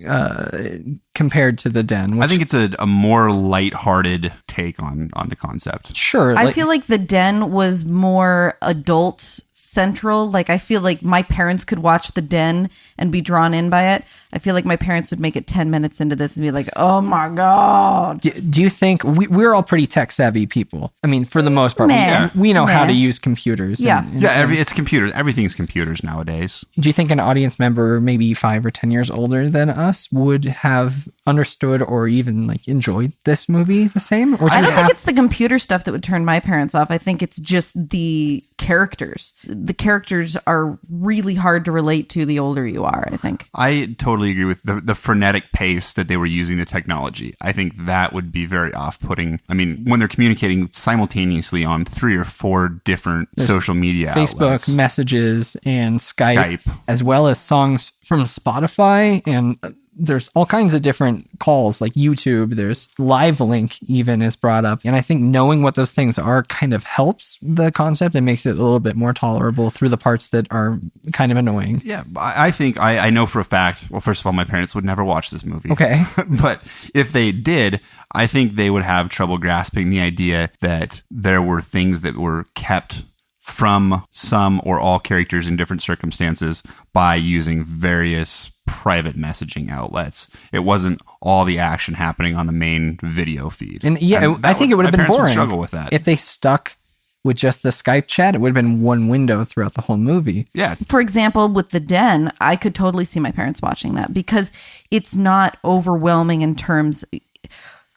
compared to The Den. I think it's a more lighthearted take on the concept. Sure. I feel like The Den was more adult central. Like, I feel like my parents could watch The Den and be drawn in by it. I feel like my parents would make it 10 minutes into this and be like, oh my God. Do you think we're all pretty tech savvy people? I mean, for the most part, Meh. we know how Meh. to use computers. Yeah. It's computers. Everything's computers nowadays. Do you think an audience member, maybe 5 or 10 years older than us, would have understood or even like enjoyed this movie the same? Or I don't think it's the computer stuff that would turn my parents off. I think it's just the characters. The characters are really hard to relate to the older you are, I think. I totally agree with the frenetic pace that they were using the technology. I think that would be very off-putting. I mean, when they're communicating simultaneously on 3 or 4 different social media Facebook outlets. messages and Skype, Skype. as well as songs from Spotify, and there's all kinds of different calls like YouTube. There's Live Link even is brought up. And I think knowing what those things are kind of helps the concept and makes it a little bit more tolerable through the parts that are kind of annoying. Yeah, I think I know for a fact, well, first of all, my parents would never watch this movie. Okay. But if they did, I think they would have trouble grasping the idea that there were things that were kept from some or all characters in different circumstances by using various private messaging outlets. It wasn't all the action happening on the main video feed. And yeah, I think it would have been my parents boring. would struggle with that. If they stuck with just the Skype chat, it would have been one window throughout the whole movie. Yeah. For example, with The Den, I could totally see my parents watching that because it's not overwhelming in terms...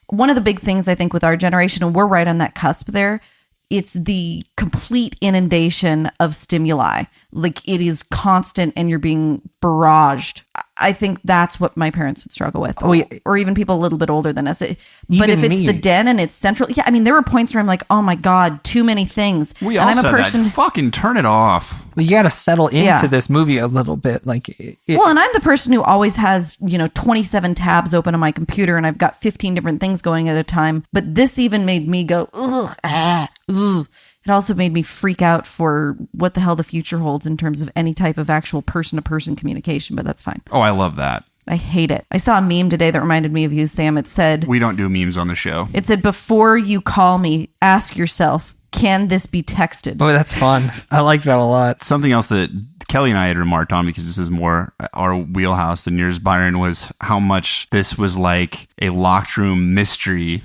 One of the big things I think with our generation, and we're right on that cusp there, it's the complete inundation of stimuli. Like, it is constant and you're being barraged. I think that's what my parents would struggle with. Oh, yeah. Or even people a little bit older than us. But Even if it's me. the den and it's central, yeah, I mean, there were points where I'm like, oh my God, too many things. We and all I'm said a person. that. Fucking turn it off. Well, you got to settle into Yeah. this movie a little bit. Like, Well, and I'm the person who always has, 27 tabs open on my computer and I've got 15 different things going at a time. But this even made me go, ugh, ugh. It also made me freak out for what the hell the future holds in terms of any type of actual person-to-person communication, but that's fine. Oh, I love that. I hate it. I saw a meme today that reminded me of you, Sam. It said, We don't do memes on the show. before you call me, ask yourself, can this be texted? oh, that's fun. I like that a lot. Something else that Kelly and I had remarked on, because this is more our wheelhouse than yours, Byron, was how much this was like a locked room mystery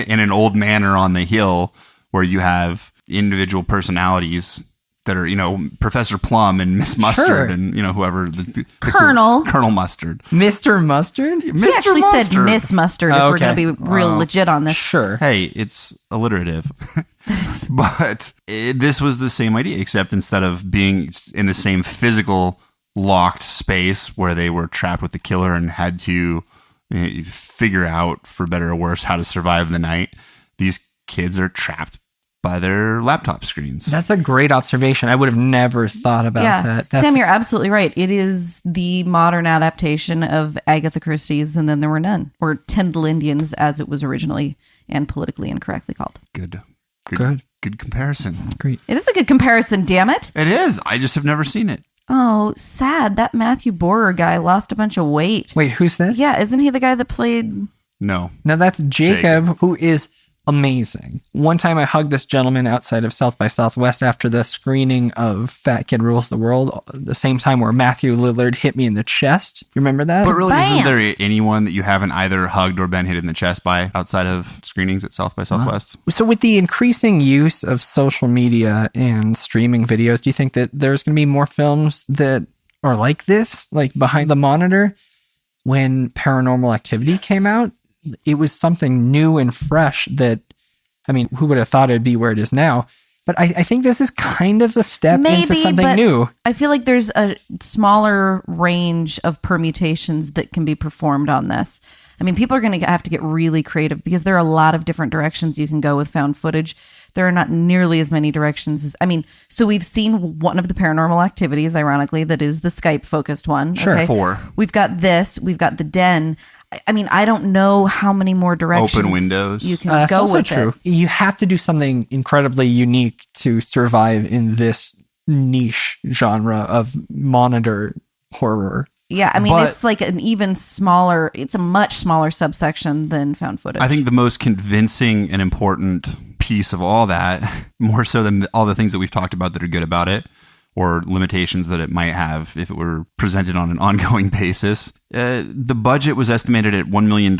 in an old manor on the hill where you have individual personalities that are, Professor Plum and Miss Mustard Sure. and, whoever. The Colonel. Colonel Mustard. Mr. Mustard? He actually said Miss Mustard if Oh, we're going okay. to be real legit on this. Sure. Hey, it's alliterative. But this was the same idea, except instead of being in the same physical locked space where they were trapped with the killer and had to figure out, for better or worse, how to survive the night, these kids are trapped by their laptop screens. That's a great observation. I would have never thought about that. That's, Sam, you're absolutely right. It is the modern adaptation of Agatha Christie's And Then There Were None, or Tyndall Indians, as it was originally and politically incorrectly called. Good comparison. great. It is a good comparison, damn it. It is. I just have never seen it. Oh, sad. That Matthew Borer guy lost a bunch of weight. Wait, who's this? Yeah, isn't he the guy that played... No. Now that's Jacob, who is amazing. One time I hugged this gentleman outside of South by Southwest after the screening of Fat Kid Rules the World, the same time where Matthew Lillard hit me in the chest. You remember that? But really, Bam! isn't there anyone that you haven't either hugged or been hit in the chest by outside of screenings at South by Southwest? So with the increasing use of social media and streaming videos, do you think that there's going to be more films that are like this, like Behind the Monitor? When Paranormal Activity came out, it was something new and fresh that, I mean, who would have thought it'd be where it is now? But I think this is kind of a step into something but new. I feel like there's a smaller range of permutations that can be performed on this. I mean, people are going to have to get really creative because there are a lot of different directions you can go with found footage. There are not nearly as many directions as, so we've seen one of the Paranormal Activities, ironically, that is the Skype focused one. Sure. Okay? 4. We've got this, we've got the Den. I mean, I don't know how many more directions Open windows. you can That's go also with true. it. You have to do something incredibly unique to survive in this niche genre of monitor horror. Yeah, I mean, But- it's like it's a much smaller subsection than found footage. I think the most convincing and important piece of all that, more so than all the things that we've talked about that are good about it, or limitations that it might have if it were presented on an ongoing basis. The budget was estimated at $1 million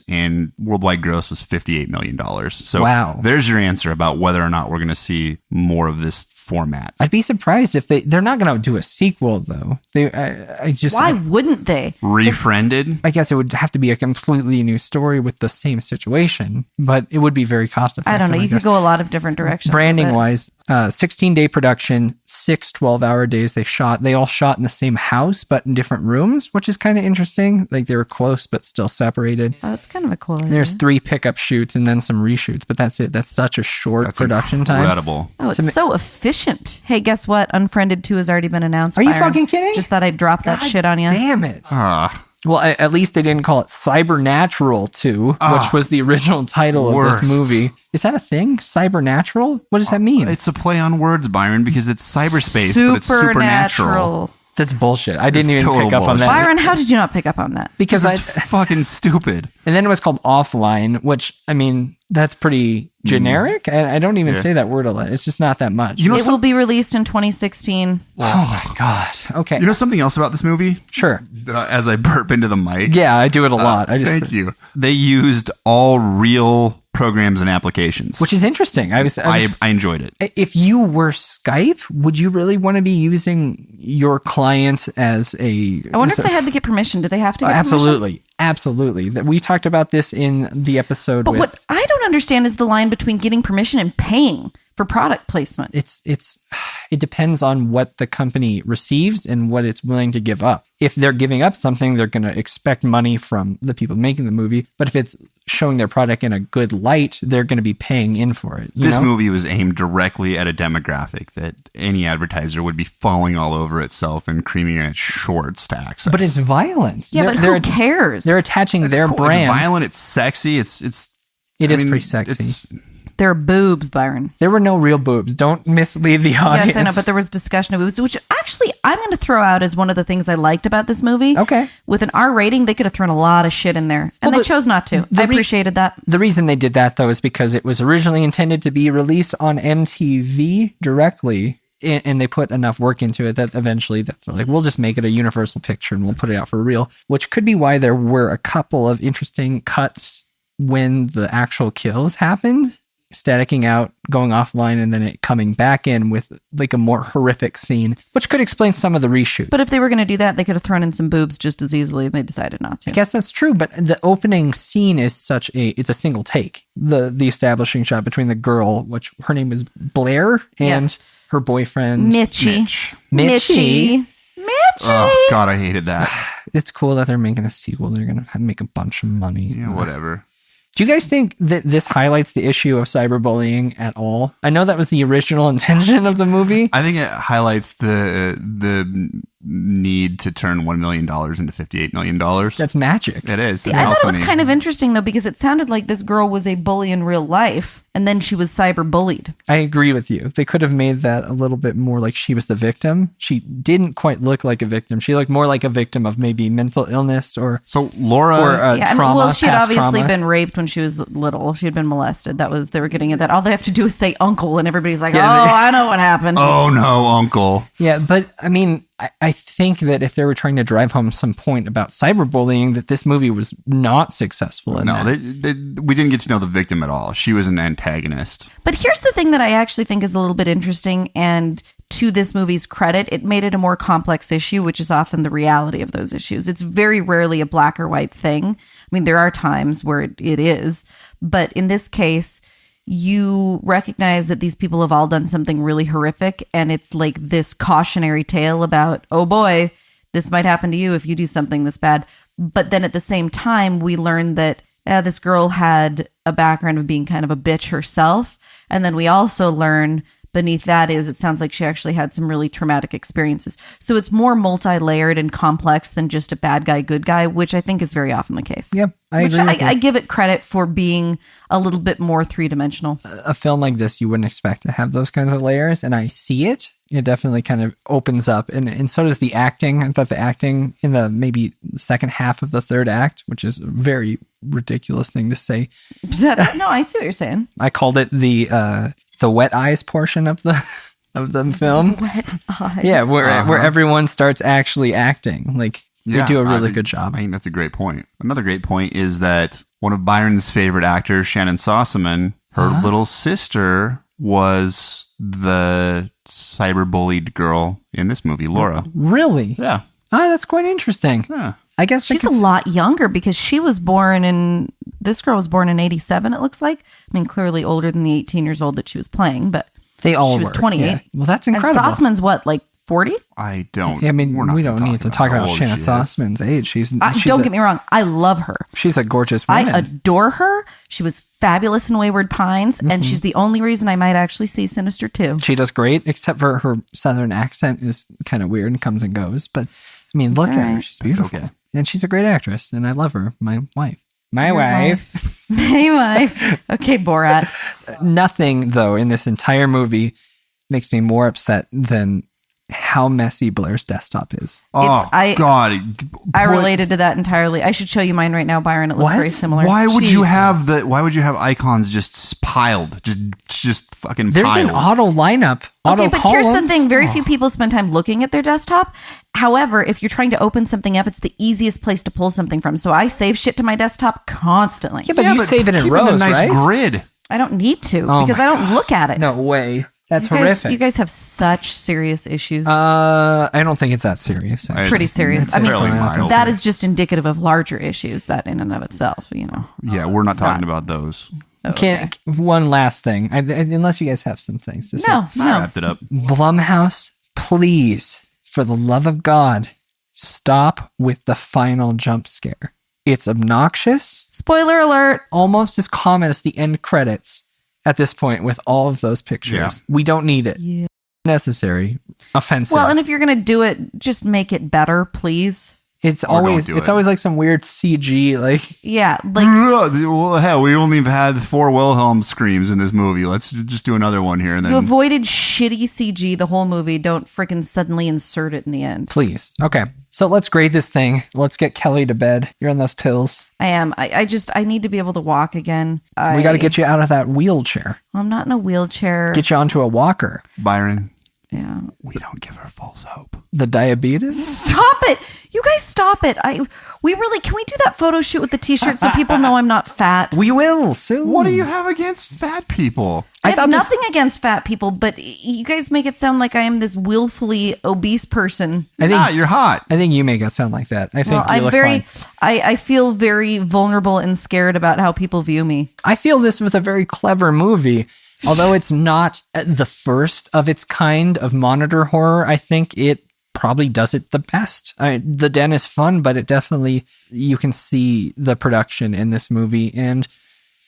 and worldwide gross was $58 million. So Wow. There's your answer about whether or not we're going to see more of this format. I'd be surprised if they're not going to do a sequel though. Why wouldn't they? Refriended? I guess it would have to be a completely new story with the same situation, but it would be very cost effective. I don't know. You could go a lot of different directions. Branding with it. wise, 16-day production, 6 12-hour days they all shot in the same house, but in different rooms, which is kind of interesting. Like they were close, but still separated. Oh, that's kind of a cool idea. There's 3 pickup shoots and then some reshoots, but that's it. That's such a short That's production time. incredible. Oh, it's so efficient. Hey, guess what? Unfriended 2 has already been announced. Are you Byron. fucking kidding? Just thought I'd drop that shit on you. Damn it. Ah, Well, at least they didn't call it Cybernatural 2, which was the original title of worst. this movie. Is that a thing? Cybernatural? What does that mean? it's a play on words, Byron, because it's cyberspace, but it's supernatural. That's bullshit. I didn't It's even pick total up on that. Byron, how did you not pick up on that? Because It's fucking stupid. and then it was called Offline, which, I mean, that's pretty generic. I don't even say that word a lot. It's just not that much. You know, It will be released in 2016. oh my God. Okay. you know something else about this movie? Sure. That as I burp into the mic. Yeah, I do it a lot. Thank you. They used all real programs and applications, Which is interesting. I enjoyed it. If you were Skype, would you really want to be using your client as a... I wonder if they had to get permission. Do they have to get permission? Absolutely. Absolutely. We talked about this in the episode But with... what I don't understand is the line between getting permission and paying for product placement. It's It depends on what the company receives and what it's willing to give up. If they're giving up something, they're going to expect money from the people making the movie. But if it's showing their product in a good light, they're going to be paying in for it. This movie was aimed directly at a demographic that any advertiser would be falling all over itself and creaming its shorts to access. But it's violent. Yeah, but who cares? They're attaching their cool. brand. It's violent. It's sexy. It is pretty sexy. There are boobs, Byron. There were no real boobs. Don't mislead the audience. Yes, I know, but there was discussion of boobs, which actually I'm going to throw out as one of the things I liked about this movie. Okay. With an R rating, they could have thrown a lot of shit in there, and they chose not to. I appreciated that. The reason they did that, though, is because it was originally intended to be released on MTV directly, and they put enough work into it that eventually they're like, we'll just make it a universal picture and we'll put it out for real, which could be why there were a couple of interesting cuts when the actual kills happened. Staticking out, going offline, and then it coming back in with like a more horrific scene, which could explain some of the reshoots. But if they were going to do that, they could have thrown in some boobs just as easily, and they decided not to. I guess that's true, but the opening scene is it's a single take. The establishing shot between the girl, which her name is Blair, and her boyfriend Mitchie. Mitchie. Oh God, I hated that. It's cool that they're making a sequel. They're going to make a bunch of money. Yeah, whatever. Do you guys think that this highlights the issue of cyberbullying at all? I know that was the original intention of the movie. I think it highlights the need to turn $1 million into $58 million. That's magic. It is. See, I thought it was kind of interesting, though, because it sounded like this girl was a bully in real life, and then she was cyber-bullied. I agree with you. They could have made that a little bit more like she was the victim. She didn't quite look like a victim. She looked more like a victim of maybe mental illness or Laura trauma. She had obviously been raped when she was little. She had been molested. They were getting at that. All they have to do is say uncle, and everybody's like, I know what happened. Oh no, uncle. Yeah, but I mean, I think that if they were trying to drive home some point about cyberbullying, that this movie was not successful in that. We didn't get to know the victim at all. She was an antagonist. But here's the thing that I actually think is a little bit interesting, and to this movie's credit, it made it a more complex issue, which is often the reality of those issues. It's very rarely a black or white thing. I mean, there are times where it is, but in this case, you recognize that these people have all done something really horrific, and it's like this cautionary tale about, oh boy, this might happen to you if you do something this bad. But then at the same time, we learn that this girl had a background of being kind of a bitch herself. And then we also learn beneath that it sounds like she actually had some really traumatic experiences. So it's more multi-layered and complex than just a bad guy, good guy, which I think is very often the case. Yep, I agree with you. I give it credit for being a little bit more three-dimensional. A film like this, you wouldn't expect to have those kinds of layers, and I see it. It definitely kind of opens up, and so does the acting. I thought the acting in the maybe second half of the third act, which is a very ridiculous thing to say. No, I see what you're saying. I called it the wet eyes portion of the film. Wet eyes. Yeah, where everyone starts actually acting. Like, they do a really good job. I think that's a great point. Another great point is that one of Byron's favorite actors, Shannon Sossaman, her little sister was the cyber-bullied girl in this movie, Laura. Really? Yeah. Oh, that's quite interesting. Yeah. I guess she's a lot younger because this girl was born in 87, it looks like. I mean, clearly older than the 18 years old that she was playing, but she was 28. Yeah. Well, that's incredible. And Sossaman's what, like 40? I don't. I mean, we don't need to talk about Shannon Sossaman's age. She's don't get me wrong. I love her. She's a gorgeous woman. I adore her. She was fabulous in Wayward Pines, and she's the only reason I might actually see Sinister 2. She does great, except for her southern accent is kind of weird and comes and goes. But, I mean, look at her. She's beautiful. Okay. And she's a great actress, and I love her. My wife. My wife. Okay, Borat. Nothing, though, in this entire movie makes me more upset than how messy Blair's desktop is. God. I related to that entirely. I should show you mine right now, Byron. It looks very similar. Why would you have icons just piled? Just fucking There's piled. an auto lineup. Okay, but here's the thing. Very few people spend time looking at their desktop. However, if you're trying to open something up, it's the easiest place to pull something from. So I save shit to my desktop constantly. Yeah, but you save it in keep rows, a nice right? grid. I don't need to because I don't look at it. No way. That's you guys, horrific. You guys have such serious issues. I don't think it's that serious. It's pretty serious. It's I mean, fairly mild. that is just indicative of larger issues that in and of itself, Yeah, we're not talking about those. Can't. One last thing, unless you guys have some things to say. No. I wrapped it up. Blumhouse, please, for the love of God, stop with the final jump scare. It's obnoxious, Spoiler alert. almost as common as the end credits at this point with all of those pictures. Yeah. We don't need it. Yeah. Necessary. Offensive. Well, and if you're going to do it, just make it better, please. it's don't always do it's it. always like some weird CG, like Yeah, like Well, hell, we only had 4 Wilhelm screams in this movie. Let's just do another one here, and you then avoided shitty CG the whole movie. Don't freaking suddenly insert it in the end. please. Okay. So let's grade this thing. Let's get Kelly to bed. You're on those pills. I am. I need to be able to walk again. We got to get you out of that wheelchair. I'm not in a wheelchair. Get you onto a walker. Byron, Yeah. we don't give her false hope. The diabetes? Stop it! You guys stop it! Can we do that photo shoot with the t-shirt so people know I'm not fat? We will soon. What do you have against fat people? I thought have this- nothing against fat people, but you guys make it sound like I am this willfully obese person. You're hot. I think you make it sound like that. I think Well, you I'm look very, fine. I feel very vulnerable and scared about how people view me. I feel this was a very clever movie. Although it's not the first of its kind of monitor horror, I think it probably does it the best. The Den is fun, but it definitely, you can see the production in this movie. And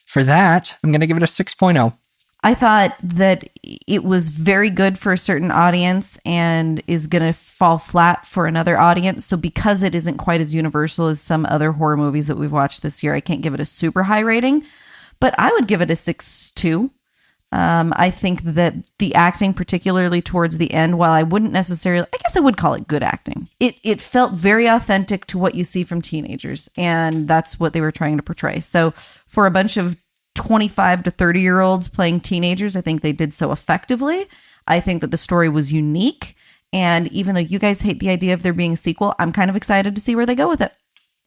for that, I'm going to give it a 6.0. I thought that it was very good for a certain audience and is going to fall flat for another audience. So because it isn't quite as universal as some other horror movies that we've watched this year, I can't give it a super high rating, but I would give it a 6.2. I think that the acting, particularly towards the end, while I wouldn't necessarily, I guess I would call it good acting. It felt very authentic to what you see from teenagers, and that's what they were trying to portray. So for a bunch of 25 to 30-year-olds playing teenagers, I think they did so effectively. I think that the story was unique, and even though you guys hate the idea of there being a sequel, I'm kind of excited to see where they go with it.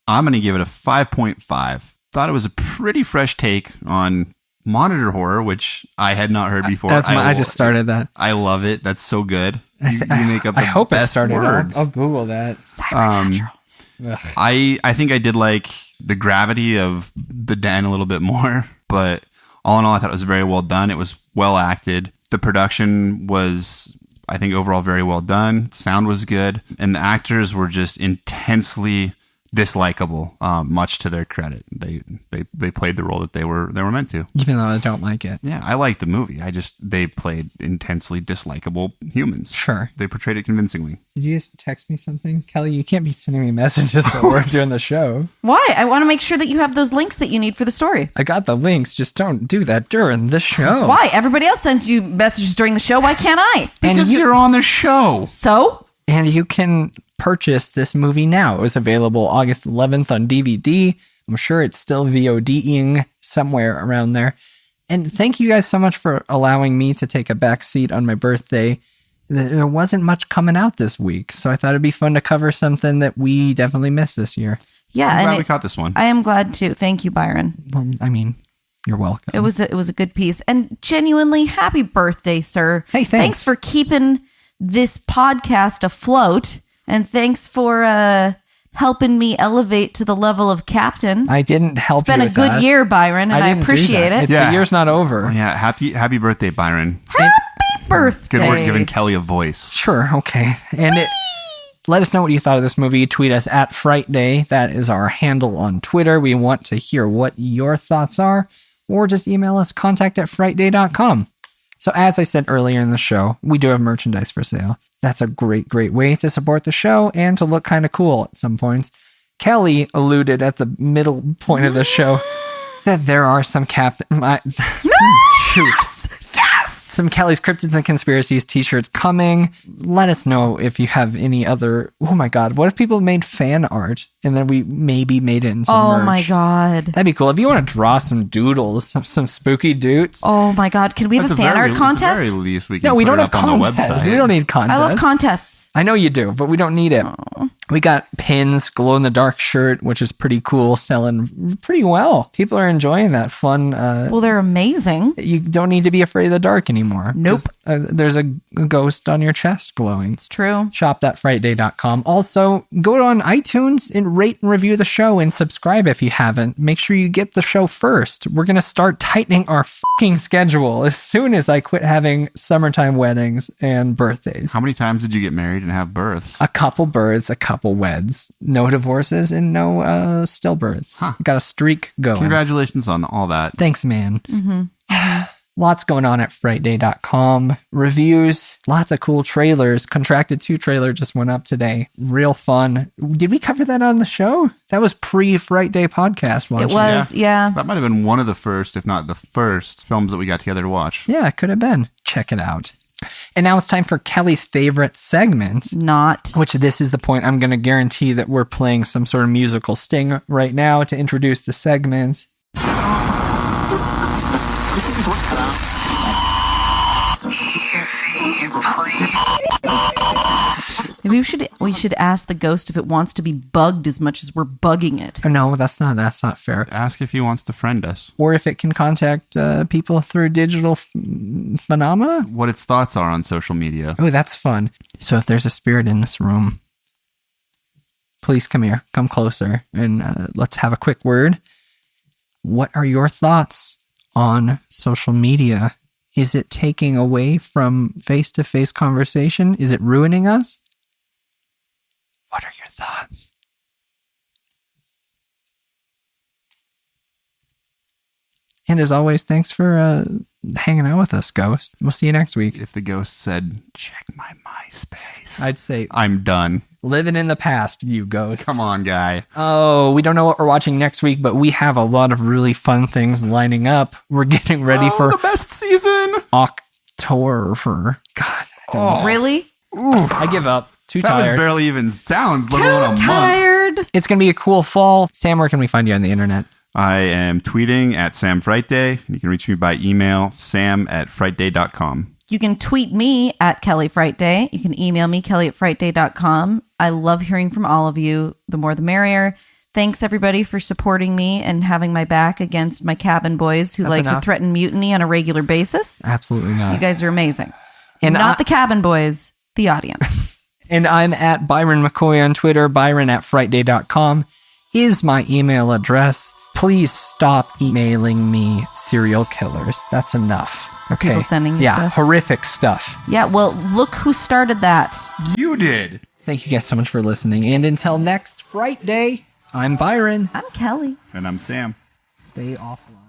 I'm going to give it a 5.5. Thought it was a pretty fresh take on monitor horror, which I had not heard before. I just started that. I love it. That's so good. You make up the I hope I best started words. I'll Google that. Cybernatural. I think I did like the gravity of the Den a little bit more, but all in all, I thought it was very well done. It was well acted. The production was, I think, overall very well done. The sound was good, and the actors were just intensely dislikable, much to their credit. They played the role that they were meant to. Even though I don't like it. Yeah, I liked the movie. They played intensely dislikable humans. Sure. They portrayed it convincingly. Did you just text me something? Kelly, you can't be sending me messages while we're doing the show. Why? I want to make sure that you have those links that you need for the story. I got the links. Just don't do that during the show. Why? Everybody else sends you messages during the show. Why can't I? Because you're on the show. So? And you can purchase this movie now. It was available August 11th on DVD. I'm sure it's still VOD-ing somewhere around there. And thank you guys so much for allowing me to take a back seat on my birthday. There wasn't much coming out this week, so I thought it'd be fun to cover something that we definitely missed this year. Yeah, I'm glad and we caught this one. I am glad too. Thank you, Byron. Well, I mean, you're welcome. It was a good piece, and genuinely happy birthday, sir. Hey, thanks. Thanks for keeping this podcast afloat, and thanks for helping me elevate to the level of captain. I didn't help It's been you a with good that. year, Byron, and I didn't do appreciate that. it. Yeah. The year's not over. Oh, yeah, happy birthday, Byron. Happy birthday. Good work giving Kelly a voice. Sure, okay. And let us know what you thought of this movie. Tweet us at Frightday. That is our handle on Twitter. We want to hear what your thoughts are. Or just email us, contact@frightday.com. So as I said earlier in the show, we do have merchandise for sale. That's a great way to support the show and to look kind of cool at some points. Kelly alluded at the middle point of the show that there are some some Kelly's Cryptids and Conspiracies t-shirts coming. Let us know if you have any other. Oh my god, what if people made fan art and then we maybe made it into Oh merch? my god. That'd be cool. If you want to draw some doodles, some spooky dudes. Oh my god. Can we have a fan art At the contest? very least, we can No, we put don't it have up on the contests. website. We don't need contests. I love contests. I know you do, but we don't need it. We got pins, glow-in-the-dark shirt, which is pretty cool, selling pretty well. People are enjoying that fun. Well, they're amazing. You don't need to be afraid of the dark anymore. Nope. There's a ghost on your chest glowing. It's true. Shop.frightday.com. Also, go on iTunes and rate and review the show and subscribe if you haven't. Make sure you get the show first. We're going to start tightening our fucking schedule as soon as I quit having summertime weddings and birthdays. How many times did you get married and have births? A couple births, a couple weds, no divorces, and no stillbirths. Got a streak going. Congratulations on all that. Thanks, man. Lots going on at Frightday.com. Reviews, lots of cool trailers. Contracted 2 trailer just went up today. Real fun. Did we cover that on the show? That was pre-Fright Day podcast, wasn't It was, yeah. That might have been one of the first, if not the first, films that we got together to watch. Yeah, it could have been. Check it out. And now it's time for Kelly's favorite segment. Not. Which this is the point I'm going to guarantee that we're playing some sort of musical sting right now to introduce the segment. Maybe we should ask the ghost if it wants to be bugged as much as we're bugging it. No, that's not fair. Ask if he wants to friend us. Or if it can contact people through digital phenomena. What its thoughts are on social media. Oh, that's fun. So if there's a spirit in this room, please come here, come closer, and let's have a quick word. What are your thoughts on social media? Is it taking away from face-to-face conversation? Is it ruining us? What are your thoughts? And as always, thanks for hanging out with us, Ghost. We'll see you next week. If the ghost said, check my MySpace, I'd say, I'm done. Living in the past, you ghost. Come on, guy. Oh, we don't know what we're watching next week, but we have a lot of really fun things lining up. We're getting ready for the best season. October. God. Really? I give up. Too That tired. was barely even sounds, let alone a month. Tired. It's going to be a cool fall. Sam, where can we find you on the internet? I am tweeting at Sam Frightday. You can reach me by email, sam@frightday.com. You can tweet me at Kelly Frightday. You can email me, kelly@frightday.com. I love hearing from all of you. The more the merrier. Thanks, everybody, for supporting me and having my back against my cabin boys who like to threaten mutiny on a regular basis. Absolutely not. You guys are amazing. And not the cabin boys, the audience. And I'm at Byron McKoy on Twitter. Byron@frightday.com is my email address. Please stop emailing me serial killers. That's enough. Okay. People sending you stuff? Horrific stuff. Yeah, well, look who started that. You did. Thank you guys so much for listening. And until next Fright Day, I'm Byron. I'm Kelly. And I'm Sam. Stay offline.